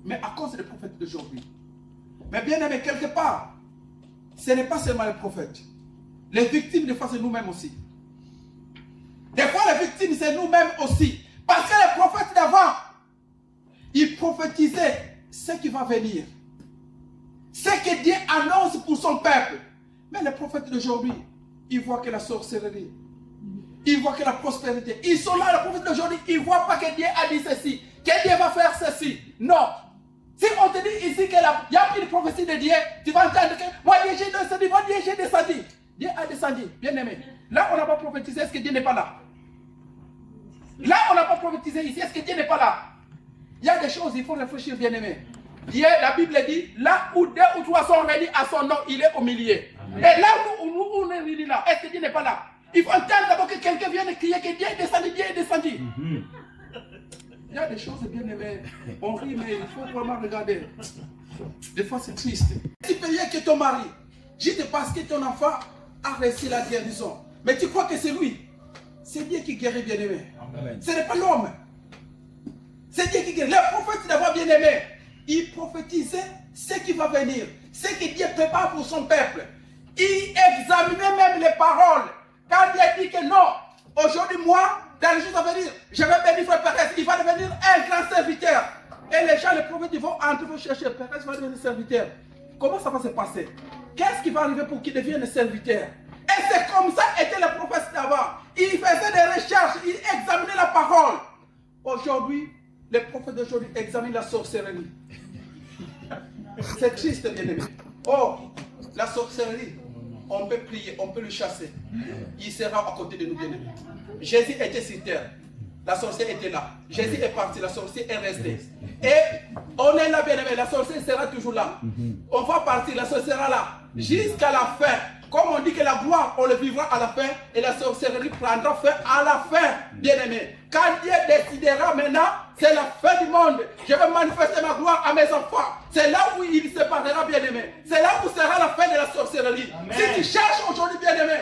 mais à cause des prophètes d'aujourd'hui. Mais bien aimé, quelque part, ce n'est pas seulement les prophètes. Les victimes, des fois, c'est nous-mêmes aussi. Des fois, les victimes, c'est nous-mêmes aussi. Parce que les prophètes d'avant, ils prophétisaient ce qui va venir. Ce que Dieu annonce pour son peuple. Mais les prophètes d'aujourd'hui, ils voient que la sorcellerie. Ils voient que la prospérité. Ils sont là, les prophètes d'aujourd'hui, ils ne voient pas que Dieu a dit ceci. Que Dieu va faire ceci. Non. Si on te dit ici qu'il n'y a plus de prophétie de Dieu, tu vas entendre que moi Dieu j'ai descendu, moi Dieu j'ai descendu. Dieu a descendu, bien aimé. Là on n'a pas prophétisé, est-ce que Dieu n'est pas là? Là on n'a pas prophétisé ici, est-ce que Dieu n'est pas là? Il y a des choses, il faut réfléchir, bien aimé. Dieu, la Bible dit, là où 2 ou 3 sont réunis à son nom, il est au milieu. Amen. Et là où nous on est réunis là, est-ce que Dieu n'est pas là? Il faut entendre d'abord que quelqu'un vienne crier que Dieu est descendu, Dieu est descendu. Il y a des choses bien aimées. On rit, mais il faut vraiment regarder. Des fois, c'est triste. Tu peux rien que ton mari, juste parce que ton enfant a réussi la guérison. Mais tu crois que c'est lui. C'est Dieu qui guérit, bien aimé. Ce n'est pas l'homme. C'est Dieu qui guérit. Les prophètes d'abord, bien aimé, ils prophétisaient ce qui va venir. Ce que Dieu prépare pour son peuple. Ils examinaient même les paroles. Quand Dieu dit que non, aujourd'hui, moi, dans les jours à venir, je vais bénir Frère Pérez, il va devenir un grand serviteur. Et les gens, les prophètes, ils vont entrer, vont chercher, Pérez va devenir serviteur. Comment ça va se passer? Qu'est-ce qui va arriver pour qu'il devienne serviteur? Et c'est comme ça étaient les prophètes d'avant. Ils faisaient des recherches, ils examinaient la parole. Aujourd'hui, les prophètes d'aujourd'hui examinent la sorcellerie. C'est triste, bien aimé. Oh, la sorcellerie, on peut prier, on peut le chasser. Il sera à côté de nous, bien aimés. Jésus était sur terre. La sorcière était là. Jésus est parti, la sorcière est restée. Et on est là, bien aimé. La sorcière sera toujours là. On va partir, la sorcière sera là. Jusqu'à la fin. Comme on dit que la gloire, on le vivra à la fin et la sorcellerie prendra fin à la fin, bien-aimé. Quand Dieu décidera maintenant, c'est la fin du monde. Je vais manifester ma gloire à mes enfants. C'est là où il séparera, bien-aimé. C'est là où sera la fin de la sorcellerie. Amen. Si tu cherches aujourd'hui, bien-aimé,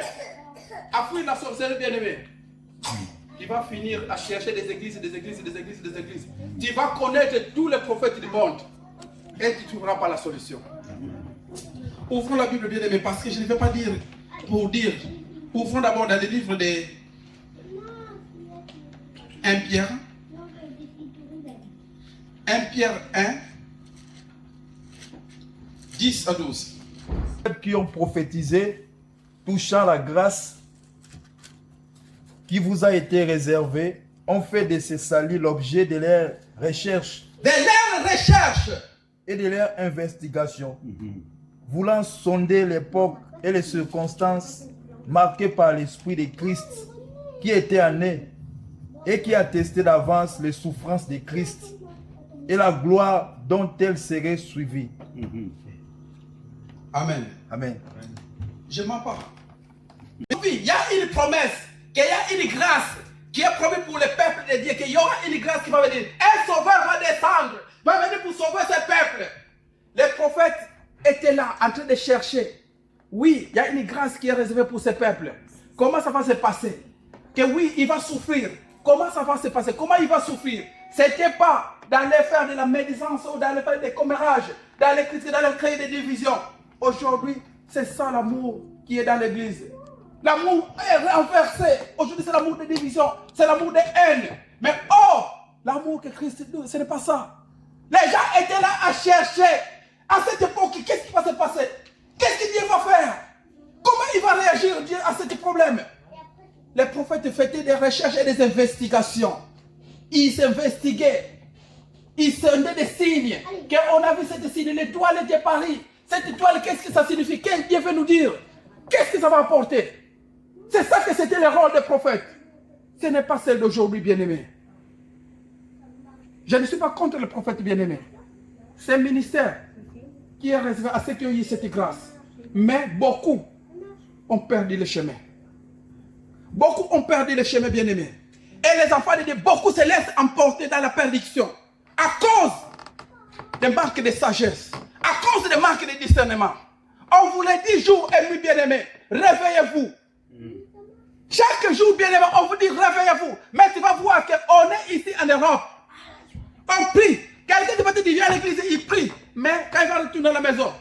à fuir la sorcellerie, bien-aimé, tu vas finir à chercher des églises, des églises, des églises, des églises. Tu vas connaître tous les prophètes du monde et tu ne trouveras pas la solution. Ouvrons la Bible, bien-aimé, parce que je ne vais pas dire pour dire. Ouvrons d'abord dans le livre de 1 Pierre. 1 Pierre 1, 10 à 12. Qui ont prophétisé touchant la grâce qui vous a été réservée ont fait de ce salut l'objet de leurs recherches De leur recherche. et de leurs investigations, voulant sonder l'époque et les circonstances marquées par l'Esprit de Christ qui était en eux et qui attestait d'avance les souffrances de Christ et la gloire dont elles seraient suivies. Amen. Amen. Je m'en parle. Oui, il y a une promesse, qu'il y a une grâce qui est promise pour le peuple de Dieu, qu'il y aura une grâce qui va venir. Un sauveur va descendre, va venir pour sauver ce peuple. Les prophètes étaient là en train de chercher. Oui, il y a une grâce qui est réservée pour ce peuple. Comment ça va se passer? Que oui, il va souffrir. Comment ça va se passer? Comment il va souffrir? Ce n'était pas d'aller faire de la médisance ou d'aller faire des commérages, d'aller critiquer, d'aller créer des divisions. Aujourd'hui, c'est ça l'amour qui est dans l'église. L'amour est renversé. Aujourd'hui, c'est l'amour de division, c'est l'amour de haine. Mais oh, l'amour que Christ nous, ce n'est pas ça. Les gens étaient là à chercher. À cette époque, qu'est-ce qui va se passer? Qu'est-ce que Dieu va faire? Comment il va réagir, Dieu, à ce problème? Les prophètes faisaient des recherches et des investigations. Ils investiguaient. Ils sondaient des signes. Qu'on a vu cette signe, l'étoile de Paris. Cette étoile, qu'est-ce que ça signifie? Qu'est-ce que Dieu veut nous dire? Qu'est-ce que ça va apporter? C'est ça que c'était le rôle des prophètes. Ce n'est pas celle d'aujourd'hui, bien-aimé. Je ne suis pas contre les prophètes, bien-aimés. C'est un ministère qui est réservé à ceux qui ont eu cette grâce. Mais beaucoup ont perdu le chemin. Beaucoup ont perdu le chemin, bien-aimés. Et les enfants de Dieu, beaucoup se laissent emporter dans la perdition. À cause des manques de sagesse. À cause des manques de discernement. On vous l'a dit jour et nuit, bien-aimés. Réveillez-vous. Chaque jour, bien-aimé, on vous dit réveillez-vous. Mais tu vas voir qu'on est ici en Europe. On prie. Quelqu'un va te dire viens à l'église, il prie. Mais quand il va retourner à la maison,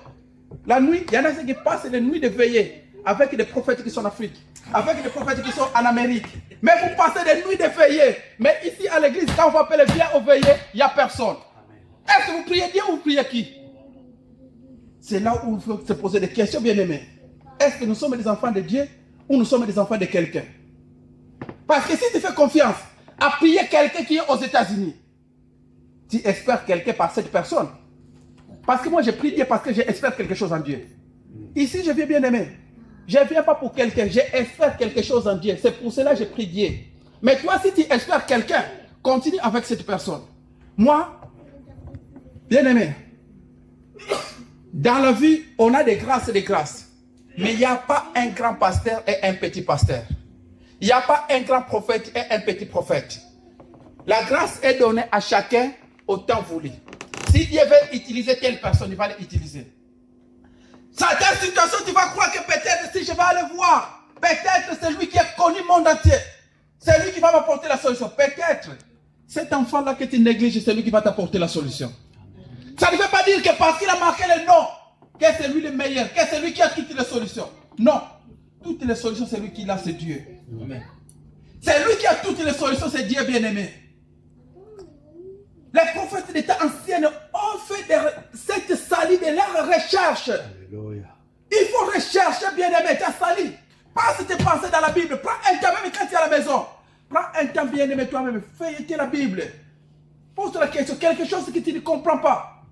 la nuit, il y en a ceux qui passent les nuits de veillée avec des prophètes qui sont en Afrique, avec des prophètes qui sont en Amérique. Mais vous passez des nuits de veillée. Mais ici à l'église, quand on vous appelle viens au veillée, il n'y a personne. Est-ce que vous priez Dieu ou vous priez qui? C'est là où il faut se poser des questions, bien-aimés. Est-ce que nous sommes des enfants de Dieu ou nous sommes des enfants de quelqu'un? Parce que si tu fais confiance à prier quelqu'un qui est aux États-Unis, tu espères quelqu'un par cette personne. Parce que moi, je prie Dieu parce que j'espère quelque chose en Dieu. Ici, je viens bien aimer. Je ne viens pas pour quelqu'un, j'espère quelque chose en Dieu. C'est pour cela que je prie Dieu. Mais toi, si tu espères quelqu'un, continue avec cette personne. Moi, bien aimé, dans la vie, on a des grâces et des grâces. Mais il n'y a pas un grand pasteur et un petit pasteur. Il n'y a pas un grand prophète et un petit prophète. La grâce est donnée à chacun au temps voulu. Si Dieu veut utiliser telle personne, il va l'utiliser. Certaines situations, tu vas croire que peut-être si je vais aller voir, peut-être c'est lui qui a connu le monde entier. C'est lui qui va m'apporter la solution. Peut-être cet enfant-là que tu négliges, c'est lui qui va t'apporter la solution. Ça ne veut pas dire que parce qu'il a marqué le nom, que c'est lui le meilleur, que c'est lui qui a toutes les solutions. Non. Toutes les solutions, c'est lui qui l'a, c'est Dieu. Amen. C'est lui qui a toutes les solutions, c'est Dieu bien-aimé. Les prophètes des temps anciens ont fait cette salie de leur recherche. Alléluia. Il faut rechercher, bien-aimé, ta salie. Passe tes pensées dans la Bible. Prends un temps, même quand tu es à la maison. Prends un temps, bien-aimé, toi-même. Feuilleter la Bible. Pose-toi la question, quelque chose que tu ne comprends pas.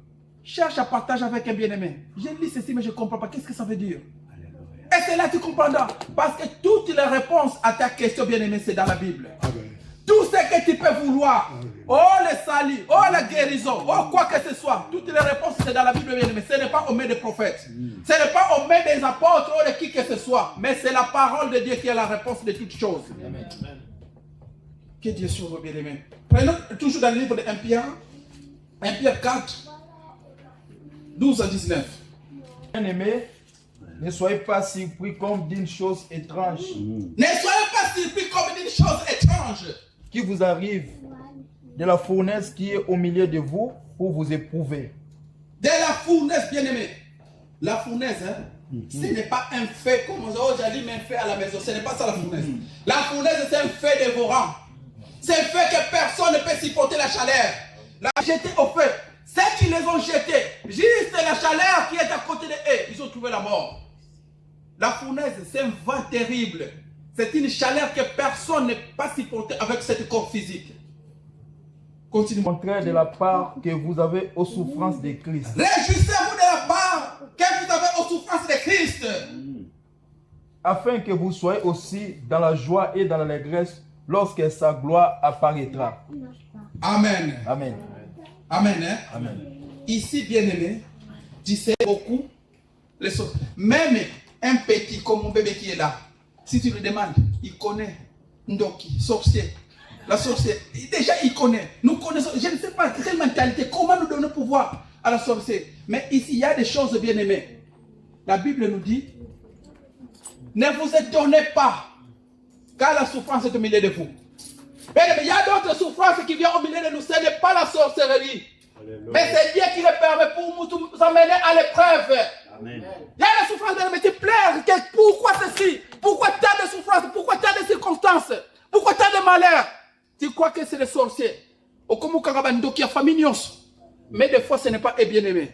Cherche à partager avec un bien-aimé. Je lis ceci, mais je ne comprends pas. Qu'est-ce que ça veut dire? Alléluia. Et c'est là que tu comprendras. Parce que toutes les réponses à ta question, bien-aimé, c'est dans la Bible. Amen. Tout Tout ce que tu peux vouloir. Oh, le salut, oh, la guérison, oh, quoi que ce soit. Toutes les réponses, c'est dans la Bible, mais ce n'est pas aux mains des prophètes. Ce n'est pas aux mains des apôtres ou de qui que ce soit. Mais c'est la parole de Dieu qui est la réponse de toutes choses. Amen. Que Dieu soit vos bien-aimés. Prenons toujours dans le livre de 1 Pierre 4, 12 à 19. Bien-aimés, ne soyez pas surpris comme d'une chose étrange. Ne soyez pas surpris comme d'une chose étrange qui vous arrive de la fournaise qui est au milieu de vous pour vous éprouver. De la fournaise, bien-aimé. La fournaise, hein, ce n'est pas un fait comme j'ai dit, un fait à la maison. Ce n'est pas ça la fournaise. La fournaise, c'est un fait dévorant. C'est un fait que personne ne peut supporter la chaleur. La jeter au feu. Ceux qui les ont jetés, juste la chaleur qui est à côté d'eux, ils ont trouvé la mort. La fournaise, c'est un vent terrible. C'est une chaleur que personne ne peut pas supporter avec cette corps physique. Continue. Contraire de la part que vous avez aux souffrances de Christ. Réjouissez-vous de la part que vous avez aux souffrances de Christ. Afin que vous soyez aussi dans la joie et dans l'allégresse lorsque sa gloire apparaîtra. Amen. Amen. Amen. Hein? Amen. Ici, bien-aimé, tu sais beaucoup les choses. Même un petit comme mon bébé qui est là, si tu lui demandes, il connaît Ndoki, sorcier. La sorcière, déjà il connaît. Nous connaissons, je ne sais pas quelle mentalité, comment nous donner pouvoir à la sorcière. Mais ici, il y a des choses bien-aimées. La Bible nous dit, ne vous étonnez pas car la souffrance est au milieu de vous. Mais il y a d'autres souffrances qui viennent au milieu de nous. Ce n'est pas la sorcellerie. Alléluia. Mais c'est Dieu qui le permet pour nous amener à l'épreuve. Amen. Il y a la souffrance de multiplier. Pourquoi ceci? Pourquoi tant de souffrances? Pourquoi tant de circonstances? Pourquoi tant de malheurs? Tu crois que c'est les sorciers? Mais des fois, ce n'est pas bien-aimé.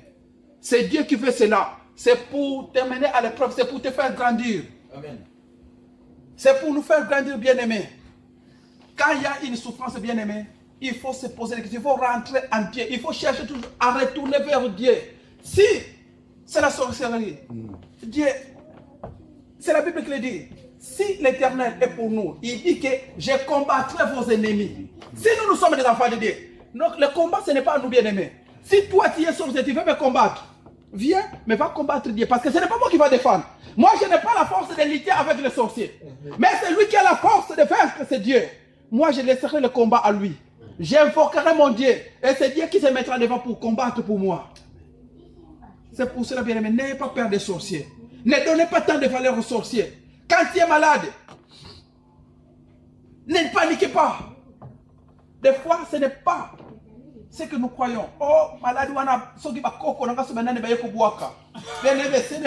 C'est Dieu qui fait cela. C'est pour t'amener à l'épreuve. C'est pour te faire grandir. Amen. C'est pour nous faire grandir, bien-aimé. Quand il y a une souffrance, bien-aimé, il faut se poser des questions. Il faut rentrer en Dieu. Il faut chercher toujours à retourner vers Dieu. Si c'est la sorcellerie, Dieu, c'est la Bible qui le dit. Si l'Éternel est pour nous, il dit que je combattrai vos ennemis. Si nous sommes des enfants de Dieu, donc le combat, ce n'est pas à nous, bien-aimés. Si toi, tu es sorcier, tu veux me combattre, viens, mais va combattre Dieu. Parce que ce n'est pas moi qui va défendre. Moi, je n'ai pas la force de lutter avec les sorciers. Mais c'est lui qui a la force de vaincre, c'est Dieu. Moi, je laisserai le combat à lui. J'invoquerai mon Dieu. Et c'est Dieu qui se mettra devant pour combattre pour moi. C'est pour cela, bien aimé, n'ayez pas peur des sorciers. Ne donnez pas tant de valeur aux sorciers. Quand tu es malade, ne paniquez pas. Des fois, ce n'est pas ce que nous croyons. Oh, malade, ce n'est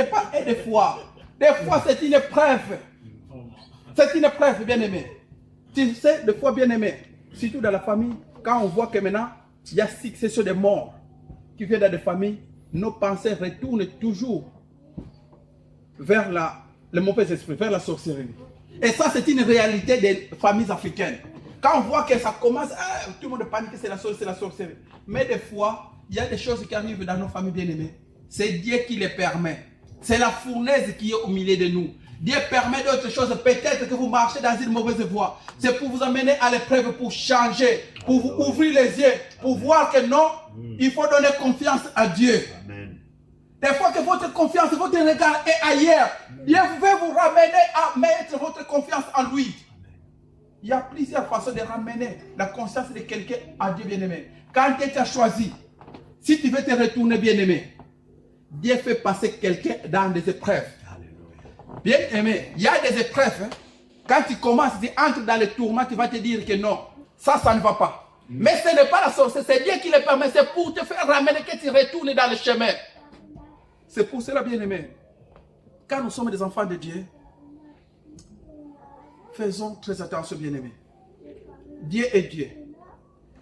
pas des fois. Des fois, c'est une épreuve. C'est une épreuve, bien aimé. Tu sais, des fois, bien aimé, surtout dans la famille, quand on voit que maintenant, il y a succession de morts qui viennent dans des familles, nos pensées retournent toujours vers le mauvais esprit, vers la sorcellerie. Et ça, c'est une réalité des familles africaines. Quand on voit que ça commence, tout le monde panique, c'est la sorcellerie. Mais des fois, il y a des choses qui arrivent dans nos familles bien-aimées. C'est Dieu qui les permet. C'est la fournaise qui est au milieu de nous. Dieu permet d'autres choses. Peut-être que vous marchez dans une mauvaise voie. C'est pour vous amener à l'épreuve, pour changer, pour vous ouvrir les yeux, pour voir que non, il faut donner confiance à Dieu. Amen. Des fois que votre confiance, votre regard est ailleurs, Dieu veut vous ramener à mettre votre confiance en lui. Il y a plusieurs façons de ramener la conscience de quelqu'un à Dieu, bien-aimé. Quand Dieu t'a choisi, si tu veux te retourner, bien-aimé, Dieu fait passer quelqu'un dans des épreuves. Bien-aimé, il y a des épreuves. Hein. Quand tu commences, tu entres dans le tourment, tu vas te dire que non, ça ne va pas. Mais ce n'est pas la sorcellerie, c'est Dieu qui le permet, c'est pour te faire ramener que tu retournes dans le chemin. C'est pour cela, bien-aimé, quand nous sommes des enfants de Dieu, faisons très attention, bien-aimé. Dieu est Dieu.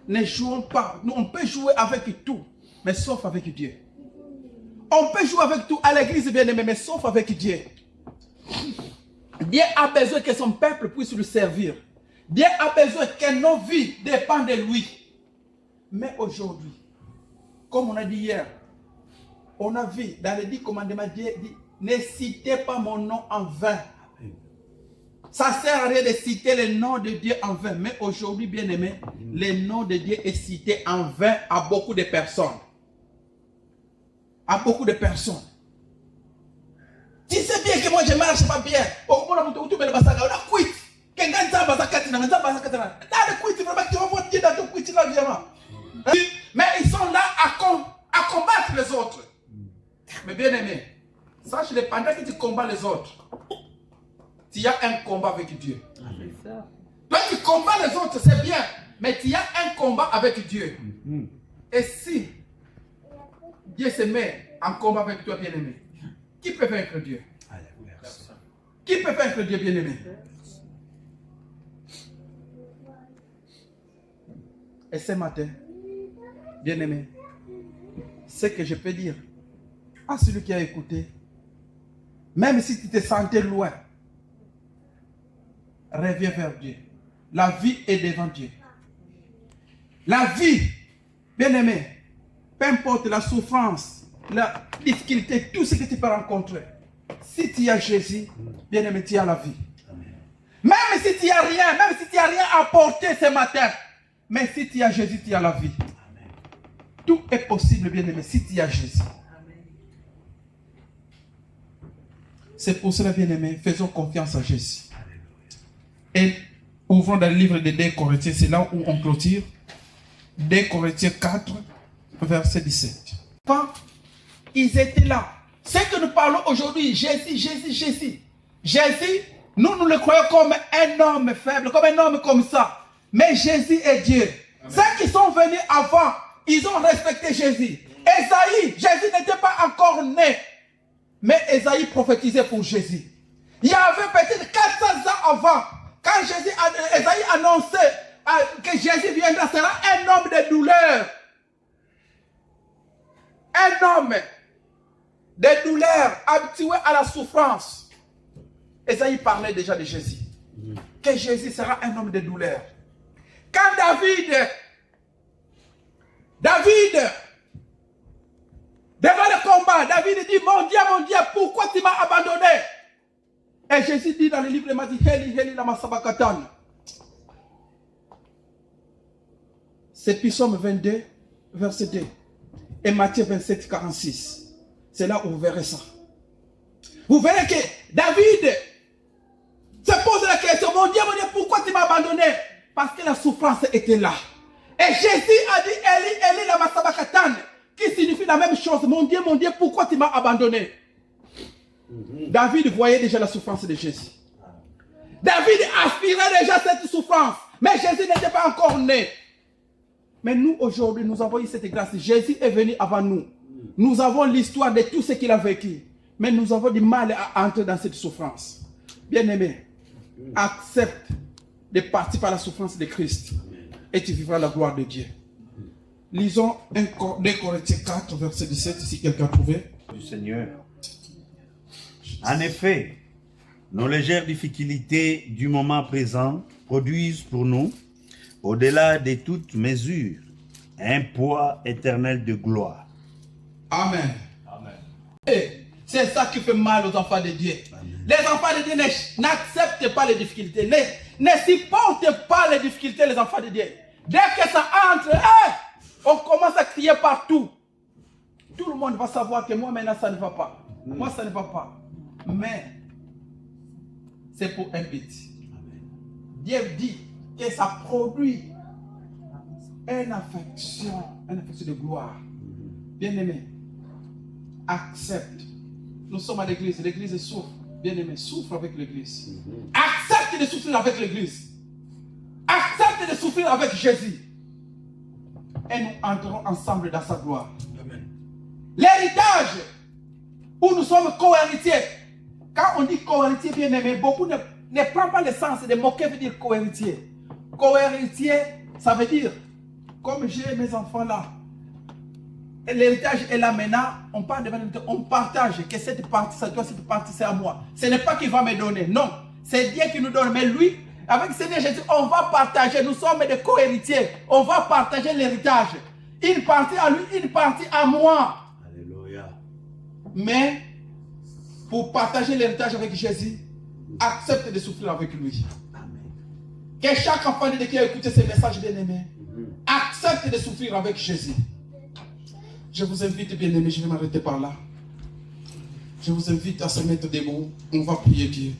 Ne jouons pas. Nous, on peut jouer avec tout, mais sauf avec Dieu. On peut jouer avec tout à l'église, bien-aimé, mais sauf avec Dieu. Dieu a besoin que son peuple puisse lui servir. Dieu a besoin que nos vies dépendent de lui. Mais aujourd'hui, comme on a dit hier, on a vu dans les 10 commandements, Dieu dit, ne citez pas mon nom en vain. Ça ne sert à rien de citer le nom de Dieu en vain. Mais aujourd'hui, bien aimé, le nom de Dieu est cité en vain à beaucoup de personnes. À beaucoup de personnes. Tu sais bien que moi je marche pas bien. Mais ils sont là à combattre les autres. Mais bien aimé, sache-le, pendant que tu combats les autres, tu as un combat avec Dieu. Toi tu combats les autres, c'est bien, mais tu as un combat avec Dieu. Et si Dieu se met en combat avec toi, bien aimé, qui peut vaincre Dieu? Qui peut vaincre Dieu, bien aimé? Et ce matin, bien aimé, ce que je peux dire à celui qui a écouté, même si tu te sentais loin, reviens vers Dieu. La vie est devant Dieu. La vie, bien aimé, peu importe la souffrance, la difficulté, tout ce que tu peux rencontrer, si tu as Jésus, bien aimé, tu as la vie. Même si tu n'as rien, même si tu n'as rien à porter ce matin, mais si tu as Jésus, tu as la vie. Tout est possible, bien aimé, si tu as Jésus. C'est pour cela, bien aimé, faisons confiance à Jésus. Et ouvrons dans le livre de 2 Corinthiens, c'est là où on clôture. 2 Corinthiens 4, verset 17. Quand ils étaient là, ce que nous parlons aujourd'hui, Jésus, Jésus, Jésus. Jésus, nous le croyons comme un homme faible, comme un homme comme ça. Mais Jésus est Dieu. Ceux qui sont venus avant, ils ont respecté Jésus. Ésaïe, Jésus n'était pas encore né. Mais Ésaïe prophétisait pour Jésus. Il y avait peut-être 400 ans avant, quand Ésaïe annonçait que Jésus viendra, sera un homme de douleur. Un homme de douleur, habitué à la souffrance. Ésaïe parlait déjà de Jésus. Que Jésus sera un homme de douleur. Quand David, devant le combat, David dit, mon Dieu, pourquoi tu m'as abandonné? Et Jésus dit dans le livre de Matthieu, Heli, Heli, lama sabachthani. C'est Psaume 22, verset 2. Et Matthieu 27, 46. C'est là où vous verrez ça. Vous verrez que David se pose la question, mon Dieu, pourquoi tu m'as abandonné? Parce que la souffrance était là. Et Jésus a dit, Eli, Eli, lama sabachthani, qui signifie la même chose. Mon Dieu, pourquoi tu m'as abandonné? David voyait déjà la souffrance de Jésus. David aspirait déjà cette souffrance. Mais Jésus n'était pas encore né. Mais nous, aujourd'hui, nous avons eu cette grâce. Jésus est venu avant nous. Nous avons l'histoire de tout ce qu'il a vécu. Mais nous avons du mal à entrer dans cette souffrance. Bien-aimé, accepte de partir par la souffrance de Christ. Et tu vivras la gloire de Dieu. Lisons 2 Corinthiens 4, verset 17, si quelqu'un a trouvé. Du Seigneur. En effet, nos légères difficultés du moment présent produisent pour nous, au-delà de toute mesure, un poids éternel de gloire. Amen. Et c'est ça qui fait mal aux enfants de Dieu. Amen. Les enfants de Dieu n'acceptent pas les difficultés, ne supportent pas les difficultés, les enfants de Dieu. Dès que ça entre, on commence à crier partout. Tout le monde va savoir que moi maintenant ça ne va pas. Moi ça ne va pas. Mais c'est pour un but. Dieu dit que ça produit une affection de gloire. Bien-aimé, accepte. Nous sommes à l'église, l'église souffre. Bien-aimé, souffre avec l'église. Accepte de souffrir avec l'église. Accepte de souffrir avec Jésus. Et nous entrerons ensemble dans sa gloire. L'héritage où nous sommes co-héritiers. Quand on dit co-héritier, bien aimé, beaucoup ne prennent pas le sens de moquer veut dire co-héritier. Co-héritier, ça veut dire, comme j'ai mes enfants là, l'héritage est là maintenant, on parle de l'héritage, on partage, que cette partie, ça doit cette partie, c'est à moi. Ce n'est pas qu'il va me donner, non. C'est Dieu qui nous donne, mais lui, avec Seigneur Jésus, on va partager, nous sommes des co-héritiers, on va partager l'héritage. Une partie à lui, une partie à moi. Alléluia. Mais, pour partager l'héritage avec Jésus, accepte de souffrir avec lui. Que chaque enfant de Dieu qui a écouté ces messages bien-aimés accepte de souffrir avec Jésus. Je vous invite, bien-aimés, je vais m'arrêter par là. Je vous invite à se mettre des mots. On va prier Dieu.